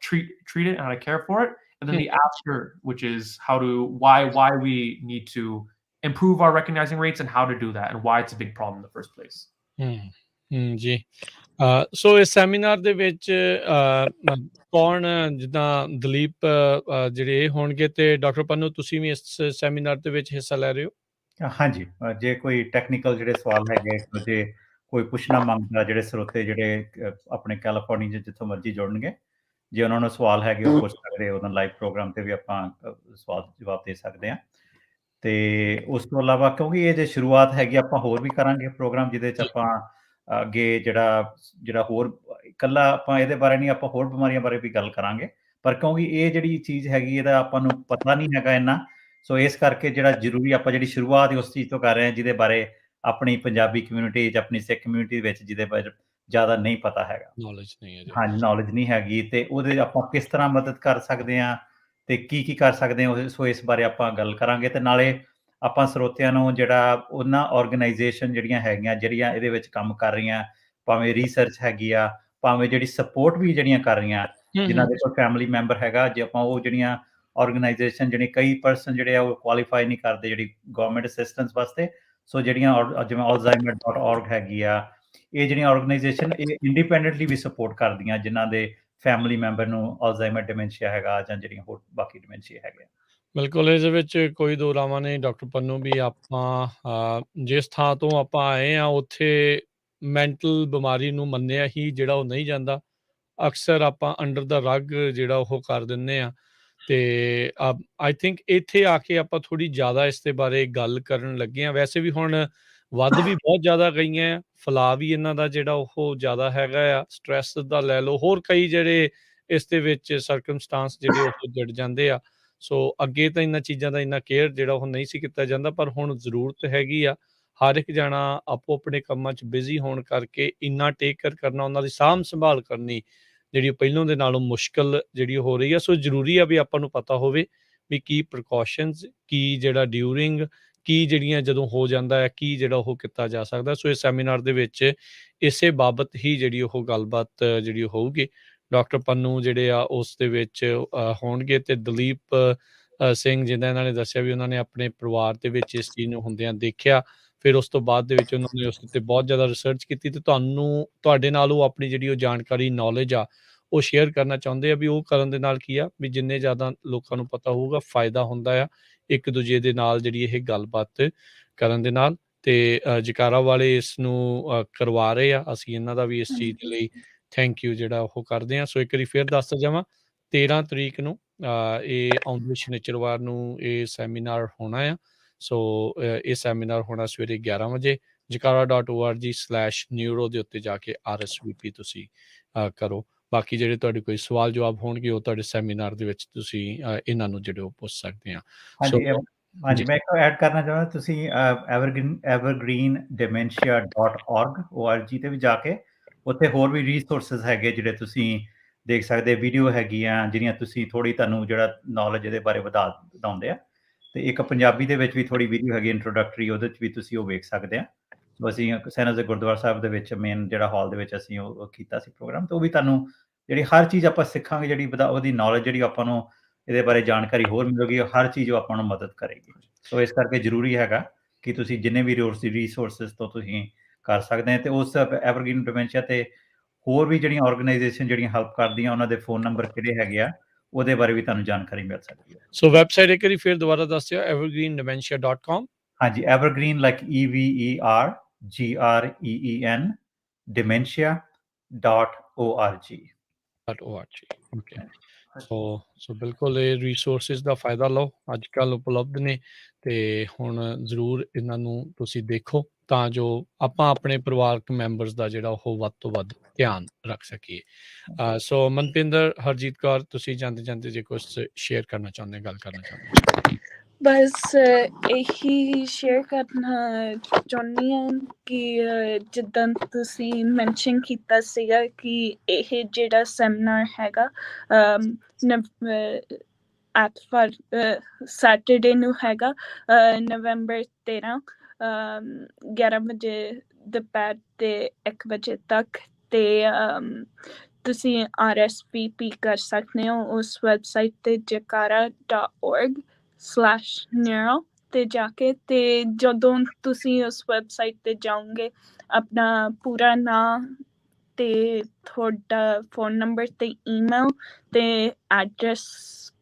treat it and how to care for it, and then the after, which is why we need to improve our recognizing rates, and how to do that, and why it's a big problem in the first place. ਜੀ। ਸੋ ਇਸ seminar ਦੇ ਵਿੱਚ ਕੌਣ, ਜਿੱਦਾਂ ਦਲੀਪ ਜਿਹੜੇ ਇਹ ਹੋਣਗੇ, ਤੇ ਡਾਕਟਰ ਪੰਨੂ, ਤੁਸੀਂ ਵੀ ਇਸ ਸੈਮੀਨਾਰ ਦੇ ਵਿੱਚ ਹਿੱਸਾ ਲੈ ਰਹੇ ਹੋ? ਹਾਂਜੀ, ਜੇ ਕੋਈ ਟੈਕਨੀਕਲ ਜਿਹੜੇ ਸਵਾਲ ਹੈਗੇ, ਜੇ ਕੋਈ ਪੁੱਛਣਾ ਮੰਗਦਾ, ਜਿਹੜੇ ਸਰੋਤੇ ਜਿਹੜੇ ਆਪਣੇ ਕੈਲੀਫੋਰਨੀਆ ਜਿੱਥੋਂ ਮਰਜ਼ੀ ਜੁੜਨਗੇ, ਜੇ ਉਹਨਾਂ ਨੂੰ ਸਵਾਲ ਹੈਗੇ ਉਹ ਪੁੱਛ ਸਕਦੇ, ਉਹਨਾਂ ਲਾਈਵ ਪ੍ਰੋਗਰਾਮ ਤੇ ਵੀ ਆਪਾਂ ਸਵਾਲ ਜਵਾਬ ਦੇ ਸਕਦੇ ਹਾਂ। ਤੇ ਉਸ ਤੋਂ ਇਲਾਵਾ ਕਿਉਂਕਿ ਇਹ ਜੇ ਸ਼ੁਰੂਆਤ ਹੈਗੀ, ਆਪਾਂ ਹੋਰ ਵੀ ਕਰਾਂਗੇ ਪ੍ਰੋਗਰਾਮ ਜਿਹਦੇ 'ਚ ਆਪਾਂ ਅੱਗੇ ਜਿਹੜਾ ਹੋਰ ਇਕੱਲਾ ਆਪਾਂ ਇਹਦੇ ਬਾਰੇ ਨਹੀਂ, ਆਪਾਂ ਹੋਰ ਬਿਮਾਰੀਆਂ ਬਾਰੇ ਵੀ ਗੱਲ ਕਰਾਂਗੇ। ਪਰ ਕਿਉਂਕਿ ਇਹ ਜਿਹੜੀ ਚੀਜ਼ ਹੈਗੀ ਇਹਦਾ ਆਪਾਂ ਨੂੰ ਪਤਾ ਨਹੀਂ ਹੈਗਾ ਇੰਨਾ, ਸੋ ਇਸ ਕਰਕੇ ਜਿਹੜਾ ਜ਼ਰੂਰੀ ਆਪਾਂ ਜਿਹੜੀ ਸ਼ੁਰੂਆਤ ਉਸ ਚੀਜ਼ ਤੋਂ ਕਰ ਰਹੇ ਹਾਂ ਜਿਹਦੇ ਬਾਰੇ ਆਪਣੀ ਪੰਜਾਬੀ ਕਮਿਊਨਿਟੀ 'ਚ, ਆਪਣੀ ਸਿੱਖ ਕਮਿਊਨਿਟੀ ਵਿੱਚ ਜਿਹਦੇ ਬਾਰੇ ਜ਼ਿਆਦਾ ਨਹੀਂ ਪਤਾ ਹੈਗਾ, ਨੌਲੇਜ ਨਹੀਂ ਹੈ ਜੀ। ਹਾਂਜੀ ਨੌਲੇਜ ਨਹੀਂ ਹੈਗੀ, ਤੇ ਉਹਦੇ ਆਪਾਂ ਕਿਸ ਤਰ੍ਹਾਂ ਮਦਦ ਕਰ ਸਕਦੇ ਹਾਂ ਤੇ ਕੀ ਕਰ ਸਕਦੇ ਹਾਂ, ਸੋ ਇਸ ਬਾਰੇ ਆਪਾਂ ਗੱਲ ਕਰਾਂਗੇ। ਤੇ ਨਾਲੇ ਆਪਾਂ ਸਰੋਤਿਆਂ ਨੂੰ ਜਿਹੜਾ ਉਹਨਾਂ ਆਰਗੇਨਾਈਜੇਸ਼ਨ ਜਿਹੜੀਆਂ ਹੈਗੀਆਂ, ਜਿਹੜੀਆਂ ਇਹਦੇ ਵਿੱਚ ਕੰਮ ਕਰ ਰਹੀਆਂ, ਭਾਵੇਂ ਰਿਸਰਚ ਹੈਗੀ ਆ, ਭਾਵੇਂ ਜਿਹੜੀ ਸਪੋਰਟ ਵੀ ਜਿਹੜੀਆਂ ਕਰ ਰਹੀਆਂ, ਜਿਨ੍ਹਾਂ ਦੇ ਕੋਈ ਫੈਮਿਲੀ ਮੈਂਬਰ ਹੈਗਾ, ਜੇ ਆਪਾਂ ਉਹ ਜਿਹੜੀਆਂ ਆਰਗੇਨਾਈਜੇਸ਼ਨ ਜਿਹੜੇ ਕਈ ਪਰਸਨ ਜਿਹੜੇ ਆ ਉਹ ਕੁਆਲੀਫਾਈ ਨਹੀਂ ਕਰਦੇ ਜਿਹੜੀ ਗਵਰਨਮੈਂਟ ਅਸਿਸਟੈਂਸ ਵਾਸਤੇ, ਸੋ ਜਿਹੜੀਆਂ ਜਿਵੇਂ alzheimer.org ਹੈਗੀ ਆ, ਇਹ ਜਿਹੜੀਆਂ ਆਰਗੇਨਾਈਜੇਸ਼ਨ ਇਹ ਇੰਡੀਪੈਂਡੈਂਟਲੀ ਵੀ ਸਪੋਰਟ ਕਰਦੀਆਂ ਜਿਨ੍ਹਾਂ ਦੇ ਫੈਮਿਲੀ ਮੈਂਬਰ ਨੂੰ ਅਲਜ਼ਾਈਮਰ ਡਿਮੈਂਸ਼ੀਆ ਹੈਗਾ ਜਾਂ ਜਿਹੜੀਆਂ ਹੋਰ ਬਾਕੀ ਡਿਮੈਂਸ਼ੀਆ ਹੈਗੇ। ਬਿਲਕੁਲ, ਇਹਦੇ ਵਿੱਚ ਕੋਈ ਦੋ ਰਾਵਾਂ ਨਹੀਂ ਡਾਕਟਰ ਪੰਨੂ, ਵੀ ਆਪਾਂ ਜਿਸ ਥਾਂ ਤੋਂ ਆਪਾਂ ਆਏ ਹਾਂ ਉੱਥੇ ਮੈਂਟਲ ਬਿਮਾਰੀ ਨੂੰ ਮੰਨਿਆ ਹੀ ਜਿਹੜਾ ਉਹ ਨਹੀਂ ਜਾਂਦਾ। ਅਕਸਰ ਆਪਾਂ ਅੰਡਰ ਦਾ ਰਗ ਜਿਹੜਾ ਉਹ ਕਰ ਦਿੰਦੇ ਆ, ਤੇ ਆਈ ਥਿੰਕ ਇੱਥੇ ਆ ਕੇ ਆਪਾਂ ਥੋੜੀ ਜ਼ਿਆਦਾ ਇਸ ਦੇ ਬਾਰੇ ਗੱਲ ਕਰਨ ਲੱਗੇ ਆ। ਵੈਸੇ ਵੀ ਹੁਣ ਵੱਧ ਵੀ ਬਹੁਤ ਜ਼ਿਆਦਾ ਗਈਆਂ ਆ, ਫੈਲਾਅ ਵੀ ਇਹਨਾਂ ਦਾ ਜਿਹੜਾ ਉਹ ਜ਼ਿਆਦਾ ਹੈਗਾ ਆ, ਸਟ੍ਰੈਸ ਦਾ ਲੈ ਲਓ, ਹੋਰ ਕਈ ਜਿਹੜੇ ਇਸ ਦੇ ਵਿੱਚ ਸਰਕਮਸਟਾਂਸ ਜਿਹੜੇ ਉਹ ਜੁੜ ਜਾਂਦੇ ਆ। ਸੋ ਅੱਗੇ ਤਾਂ ਇਹਨਾਂ ਚੀਜ਼ਾਂ ਦਾ ਇੰਨਾ ਕੇਅਰ ਜਿਹੜਾ ਉਹ ਨਹੀਂ ਸੀ ਕੀਤਾ ਜਾਂਦਾ, ਪਰ ਹੁਣ ਜ਼ਰੂਰਤ ਹੈਗੀ ਆ। ਹਰ ਇੱਕ ਜਾਣਾ ਆਪੋ ਆਪਣੇ ਕੰਮਾਂ 'ਚ ਬਿਜ਼ੀ ਹੋਣ ਕਰਕੇ ਇੰਨਾ ਟੇਕ ਕੇਅਰ ਕਰਨਾ, ਉਹਨਾਂ ਦੀ ਸਾਂਭ ਸੰਭਾਲ ਕਰਨੀ ਜਿਹੜੀ ਪਹਿਲੋਂ ਦੇ ਨਾਲੋਂ ਮੁਸ਼ਕਲ ਜਿਹੜੀ ਹੋ ਰਹੀ ਆ। ਸੋ ਜ਼ਰੂਰੀ ਆ ਵੀ ਆਪਾਂ ਨੂੰ ਪਤਾ ਹੋਵੇ ਵੀ ਕੀ ਪ੍ਰੀਕਾਸ਼ਨਸ, ਕੀ ਜਿਹੜਾ ਡਿਊਰਿੰਗ, ਕੀ ਜਿਹੜੀਆਂ ਜਦੋਂ ਹੋ ਜਾਂਦਾ ਹੈ, ਕੀ ਜਿਹੜਾ ਉਹ ਕੀਤਾ ਜਾ ਸਕਦਾ। ਸੋ ਇਸ ਸੈਮੀਨਾਰ ਦੇ ਵਿੱਚ ਇਸੇ ਬਾਬਤ ਹੀ ਜਿਹੜੀ ਉਹ ਗੱਲਬਾਤ ਜਿਹੜੀ ਹੋਊਗੀ। ਡਾਕਟਰ ਪੰਨੂ ਜਿਹੜੇ ਆ ਉਸ ਦੇ ਵਿੱਚ ਹੋਣਗੇ, ਤੇ ਦਲੀਪ ਸਿੰਘ ਜਿੱਦਾਂ ਇਹਨਾਂ ਨੇ ਦੱਸਿਆ ਵੀ ਉਹਨਾਂ ਨੇ ਆਪਣੇ ਪਰਿਵਾਰ ਦੇ ਵਿੱਚ ਇਸ ਚੀਜ਼ ਨੂੰ ਹੁੰਦਿਆਂ ਦੇਖਿਆ, ਫਿਰ ਉਸ ਤੋਂ ਬਾਅਦ ਦੇ ਵਿੱਚ ਉਹਨਾਂ ਨੇ ਉਸ ਉੱਤੇ ਬਹੁਤ ਜ਼ਿਆਦਾ ਰਿਸਰਚ ਕੀਤੀ, ਤੇ ਤੁਹਾਡੇ ਨਾਲ ਉਹ ਆਪਣੀ ਜਿਹੜੀ ਉਹ ਜਾਣਕਾਰੀ, ਨੌਲੇਜ ਆ ਉਹ ਸ਼ੇਅਰ ਕਰਨਾ ਚਾਹੁੰਦੇ ਆ। ਵੀ ਉਹ ਕਰਨ ਦੇ ਨਾਲ ਕੀ ਆ, ਵੀ ਜਿੰਨੇ ਜ਼ਿਆਦਾ ਲੋਕਾਂ ਨੂੰ ਪਤਾ ਹੋਊਗਾ ਫਾਇਦਾ ਹੁੰਦਾ ਆ ਇੱਕ ਦੂਜੇ ਦੇ ਨਾਲ ਜਿਹੜੀ ਇਹ ਗੱਲਬਾਤ ਕਰਨ ਦੇ ਨਾਲ। ਤੇ ਜਕਾਰਾ ਵਾਲੇ ਇਸ ਨੂੰ ਕਰਵਾ ਰਹੇ ਆ, ਅਸੀਂ ਇਹਨਾਂ ਦਾ ਵੀ ਇਸ ਚੀਜ਼ ਦੇ ਲਈ ਥੈਂਕ ਯੂ ਜਿਹੜਾ ਉਹ ਕਰਦੇ ਹਾਂ। ਸੋ ਇੱਕ ਵਾਰੀ ਫਿਰ ਦੱਸਦਾ ਜਾਵਾਂ, 13 ਤਰੀਕ ਨੂੰ ਇਹ ਆਉਂਦੇ ਸ਼ਨੀਚਰਵਾਰ ਨੂੰ ਇਹ ਸੈਮੀਨਾਰ ਹੋਣਾ ਆ। ਸੋ ਇਹ ਸੈਮੀਨਾਰ ਹੋਣਾ ਸਵੇਰੇ 11 ਵਜੇ। jakara.org/neuro ਦੇ ਉੱਤੇ ਜਾ ਕੇ RSVP ਤੁਸੀਂ ਕਰੋ। ਬਾਕੀ ਜਿਹੜੇ ਤੁਹਾਡੇ ਕੋਈ ਸਵਾਲ ਜਵਾਬ ਹੋਣਗੇ ਉਹ ਤੁਹਾਡੇ ਸੈਮੀਨਾਰ ਦੇ ਵਿੱਚ ਤੁਸੀਂ ਇਹਨਾਂ ਨੂੰ ਜਿਹੜੇ ਉਹ ਪੁੱਛ ਸਕਦੇ ਆ। ਹਾਂਜੀ, ਮੈਂ ਇੱਕ ਐਡ ਕਰਨਾ ਚਾਹੁੰਦਾ, ਤੁਸੀਂ evergreendementia.org ਤੇ ਵੀ ਜਾ ਕੇ ਉੱਥੇ ਹੋਰ ਵੀ ਰਿਸੋਰਸਸ ਹੈਗੇ ਜਿਹੜੇ ਤੁਸੀਂ ਦੇਖ ਸਕਦੇ, ਵੀਡੀਓ ਹੈਗੀਆਂ ਜਿਹੜੀਆਂ ਤੁਸੀਂ ਥੋੜੀ ਤੁਹਾਨੂੰ ਜਿਹੜਾ ਨੌਲੇਜ ਇਹਦੇ ਬਾਰੇ ਵਧਾਉਂਦੇ ਆ, ਤੇ ਇੱਕ ਪੰਜਾਬੀ ਦੇ ਵਿੱਚ ਵੀ ਥੋੜੀ ਵੀਡੀਓ ਹੈਗੀ ਇੰਟਰੋਡਕਟਰੀ, ਉਹਦੇ 'ਚ ਵੀ ਤੁਸੀਂ ਉਹ ਵੇਖ ਸਕਦੇ ਆ। ਸੋ ਅਸੀਂ ਸੈਨਾ ਦੇ ਗੁਰਦੁਆਰਾ ਸਾਹਿਬ ਦੇ ਵਿੱਚ ਮੇਨ ਜਿਹੜਾ ਹਾਲ ਦੇ ਵਿੱਚ ਅਸੀਂ ਉਹ ਕੀਤਾ ਸੀ ਪ੍ਰੋਗਰਾਮ, ਤੇ ਉਹ ਵੀ ਤੁਹਾਨੂੰ ਜਿਹੜੀ ਹਰ ਚੀਜ਼ ਆਪਾਂ ਸਿੱਖਾਂਗੇ, ਜਿਹੜੀ ਉਹਦੀ ਨੌਲੇਜ ਜਿਹੜੀ ਆਪਾਂ ਨੂੰ ਇਹਦੇ ਬਾਰੇ ਜਾਣਕਾਰੀ ਹੋਰ ਮਿਲੇਗੀ, ਹਰ ਚੀਜ਼ ਉਹ ਆਪਾਂ ਨੂੰ ਮਦਦ ਕਰੇਗੀ। ਸੋ ਇਸ ਕਰਕੇ ਜ਼ਰੂਰੀ ਹੈਗਾ ਕਿ ਤੁਸੀਂ ਜਿੰਨੇ ਵੀ ਰਿਸੋਰਸਿਸ ਤੋਂ ਤੁਸੀਂ ਕਰ ਸਕਦੇ ਆ, ਤੇ ਉਸ ਐਵਰਗ੍ਰੀਨ ਡਿਮੈਂਸ਼ੀਆ ਤੇ ਹੋਰ ਵੀ ਜਿਹੜੀਆਂ ਆਰਗੇਨਾਈਜੇਸ਼ਨ ਜਿਹੜੀਆਂ ਹੈਲਪ ਕਰਦੀਆਂ, ਉਹਨਾਂ ਦੇ ਫੋਨ ਨੰਬਰ ਕਿਹੜੇ ਹੈਗੇ ਆ, ਉਹਦੇ ਬਾਰੇ ਵੀ ਤੁਹਾਨੂੰ ਜਾਣਕਾਰੀ ਮਿਲ ਸਕਦੀ ਹੈ। ਸੋ ਵੈਬਸਾਈਟ ਇੱਕ ਵਾਰੀ ਫਿਰ ਦੁਬਾਰਾ ਦੱਸ ਦਿਓ, evergreendementia.com। ਹਾਂਜੀ, evergreen like EVERGREEN dementia.org। Okay. So ਬਿਲਕੁਲ ਇਹ ਰਿਸੋਰਸਿਸ ਦਾ ਫਾਇਦਾ ਲਓ, ਅੱਜ ਕੱਲ੍ਹ ਉਪਲਬਧ ਨੇ, ਤੇ ਹੁਣ ਜ਼ਰੂਰ ਇਹਨਾਂ ਨੂੰ ਤੁਸੀਂ ਦੇਖੋ ਤਾਂ ਜੋ ਆਪਾਂ ਆਪਣੇ ਪਰਿਵਾਰਕ ਮੈਂਬਰਸ ਦਾ ਜਿਹੜਾ ਉਹ ਵੱਧ ਤੋਂ ਵੱਧ ਧਿਆਨ ਰੱਖ ਸਕੀਏ। ਸੋ ਮਨਪਿੰਦਰ, ਹਰਜੀਤ ਕੌਰ, ਤੁਸੀਂ ਜਾਂਦੇ ਜੇ ਕੁਝ ਸ਼ੇਅਰ ਕਰਨਾ ਚਾਹੁੰਦੇ, ਗੱਲ ਕਰਨਾ ਚਾਹੁੰਦੇ? ਬਸ ਇਹੀ ਸ਼ੇਅਰ ਕਰਨਾ ਚਾਹੁੰਦੀ ਹਾਂ ਕਿ ਜਿੱਦਾਂ ਤੁਸੀਂ ਮੈਂਸ਼ਨ ਕੀਤਾ ਸੀਗਾ ਕਿ ਇਹ ਜਿਹੜਾ ਸੈਮੀਨਾਰ ਹੈਗਾ ਐਤਵਾਰ ਸੈਟਰਡੇ ਨੂੰ ਹੈਗਾ, ਨਵੰਬਰ 13 11 ਵਜੇ ਦੁਪਹਿਰ ਦੇ 1 ਵਜੇ ਤੱਕ, ਤੇ ਤੁਸੀਂ RSVP ਕਰ ਸਕਦੇ ਹੋ ਉਸ ਵੈਬਸਾਈਟ ਤੇ jakara.org/neuro ਤੇ ਜਾ ਕੇ। ਤੇ ਜਦੋਂ ਤੁਸੀਂ ਉਸ ਵੈਬਸਾਈਟ ਤੇ ਜਾਓਗੇ, ਆਪਣਾ ਪੂਰਾ ਨਾਮ ਤੇ ਤੁਹਾਡਾ ਫੋਨ ਨੰਬਰ ਤੇ ਈਮੇਲ ਤੇ ਐਡਰੈਸ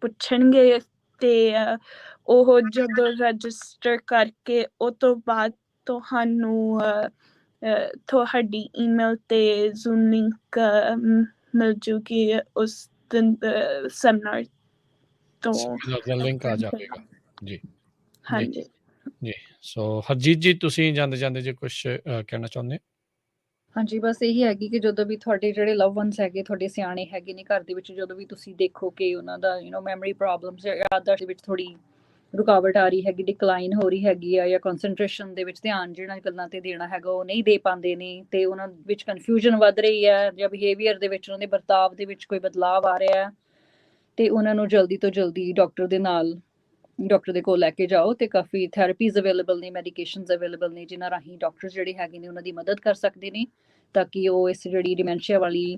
ਪੁੱਛਣਗੇ, ਤੇ ਉਹ ਜਦੋਂ ਰਜਿਸਟਰ ਕਰਕੇ ਉਹ ਤੋਂ ਬਾਅਦ ਤੁਹਾਨੂੰ ਤੁਹਾਡੀ ਈਮੇਲ ਤੇ ਜ਼ੂਮ ਲਿੰਕ ਮਿਲ ਜੂਗੀ ਉਸ ਦਿਨ ਸੈਮੀਨਾਰ ਤੋਂ। ਲਿੰਕ ਆ ਜਾਵੇਗਾ ਜੀ। ਹਾਂਜੀ ਜੀ ਸੋ ਹਰਜੀਤ ਜੀ ਤੁਸੀਂ ਜਾਂਦੇ ਜੇ ਕੁਝ ਕਹਿਣਾ ਚਾਹੁੰਦੇ ਹਾਂਜੀ, ਬਸ ਇਹੀ ਹੈਗੀ ਕਿ ਜਦੋਂ ਵੀ ਤੁਹਾਡੇ ਜਿਹੜੇ ਲਵ ਵਨਸ ਹੈਗੇ, ਤੁਹਾਡੇ ਸਿਆਣੇ ਹੈਗੇ ਨੇ ਘਰ ਦੇ ਵਿੱਚ, ਜਦੋਂ ਵੀ ਤੁਸੀਂ ਦੇਖੋ ਕਿ ਉਹਨਾਂ ਦਾ ਮੈਮਰੀ ਪ੍ਰੋਬਲਮਸ ਜਾਂ ਯਾਦਦਾਸ਼ਤ ਦੇ ਵਿੱਚ ਥੋੜੀ ਰੁਕਾਵਟ ਆ ਰਹੀ ਹੈਗੀ, ਡਿਕਲਾਈਨ ਹੋ ਰਹੀ ਹੈਗੀ ਆ, ਜਾਂ ਕਨਸੈਂਟਰੇਸ਼ਨ ਦੇ ਵਿੱਚ ਧਿਆਨ ਜਿਹੜਾ ਗੱਲਾਂ ਤੇ ਦੇਣਾ ਹੈਗਾ ਉਹ ਨਹੀਂ ਦੇ ਪਾਉਂਦੇ ਨੇ, ਤੇ ਉਹਨਾਂ ਵਿੱਚ ਕਨਫਿਊਜ਼ਨ ਵੱਧ ਰਹੀ ਹੈ, ਜਾਂ ਬਿਹੇਵੀਅਰ ਦੇ ਵਿੱਚ ਉਹਨਾਂ ਦੇ ਵਰਤਾਵ ਦੇ ਵਿੱਚ ਕੋਈ ਬਦਲਾਵ ਆ ਰਿਹਾ ਹੈ, ਤੇ ਉਹਨਾਂ ਨੂੰ ਜਲਦੀ ਤੋਂ ਜਲਦੀ ਡਾਕਟਰ ਦੇ ਕੋਲ ਲੈ ਕੇ ਜਾਓ। ਤੇ ਕਾਫੀ ਥੈਰੇਪੀਜ਼ ਅਵੇਲੇਬਲ ਨੇ, ਮੈਡੀਕੇਸ਼ਨਸ ਅਵੇਲੇਬਲ ਨੇ, ਜਿਨ੍ਹਾਂ ਰਾਹੀਂ ਡਾਕਟਰ ਜਿਹੜੇ ਹੈਗੇ ਨੇ ਉਹਨਾਂ ਦੀ ਮਦਦ ਕਰ ਸਕਦੇ ਨੇ, ਤਾਂ ਕਿ ਉਹ ਇਸ ਜਿਹੜੀ ਡਿਮੈਂਸ਼ੀਆ ਵਾਲੀ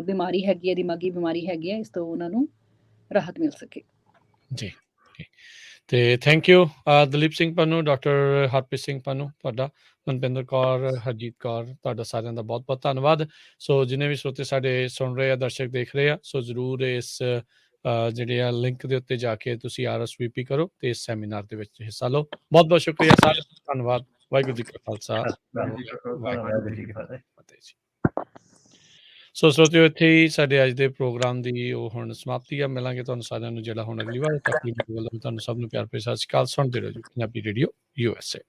ਬਿਮਾਰੀ ਹੈਗੀ ਹੈ, ਦਿਮਾਗੀ ਬਿਮਾਰੀ ਹੈਗੀ ਹੈ, ਇਸ ਤੋਂ ਉਹਨਾਂ ਨੂੰ ਰਾਹਤ ਮਿਲ ਸਕੇ। ਜੀ ਤੇ thank you Dalip Singh Pannu, doctor Harpreet Singh Pannu, ਤੁਹਾਡਾ, ਮਨਪਿੰਦਰ ਕੌਰ, ਹਰਜੀਤ ਕੌਰ, ਤੁਹਾਡਾ ਸਾਰਿਆਂ ਦਾ ਬਹੁਤ ਬਹੁਤ ਧੰਨਵਾਦ। ਸੋ ਜਿੰਨੇ ਵੀ ਸਰੋਤੇ ਸਾਡੇ ਸੁਣ ਰਹੇ ਆ, ਦਰਸ਼ਕ ਦੇਖ ਰਹੇ ਆ, ਸੋ ਜ਼ਰੂਰ ਇਸ ਜਿਹੜੇ ਆ ਲਿੰਕ ਦੇ ਉੱਤੇ ਜਾ ਕੇ ਤੁਸੀਂ RSVP ਕਰੋ ਤੇ ਇਸ ਸੈਮੀਨਾਰ ਦੇ ਵਿੱਚ ਹਿੱਸਾ ਲਓ। ਬਹੁਤ ਬਹੁਤ ਸ਼ੁਕਰੀਆ ਸਾਰਿਆਂ ਦਾ, ਧੰਨਵਾਦ। ਵਾਹਿਗੁਰੂ ਜੀ ਕਾ ਖਾਲਸਾ, ਵਾਹਿਗੁਰੂ ਜੀ ਕੀ ਫਤਿਹ। ਫਤਿਹ ਜੀ। ਸੋ ਸਰੋਤਿਓ, ਇੱਥੇ ਹੀ ਸਾਡੇ ਅੱਜ ਦੇ ਪ੍ਰੋਗਰਾਮ ਦੀ ਉਹ ਹੁਣ ਸਮਾਪਤੀ ਆ। ਮਿਲਾਂਗੇ ਤੁਹਾਨੂੰ ਸਾਰਿਆਂ ਨੂੰ ਜਿਹੜਾ ਹੁਣ ਅਗਲੀ ਵਾਰ। ਤੱਕ ਲਈ ਤੁਹਾਨੂੰ ਸਭ ਨੂੰ ਪਿਆਰ ਭਰੀ ਸਤਿ ਸ਼੍ਰੀ ਅਕਾਲ। ਸੁਣਦੇ ਰਹੋ ਜੀ ਪੰਜਾਬੀ ਰੇਡੀਓ USA।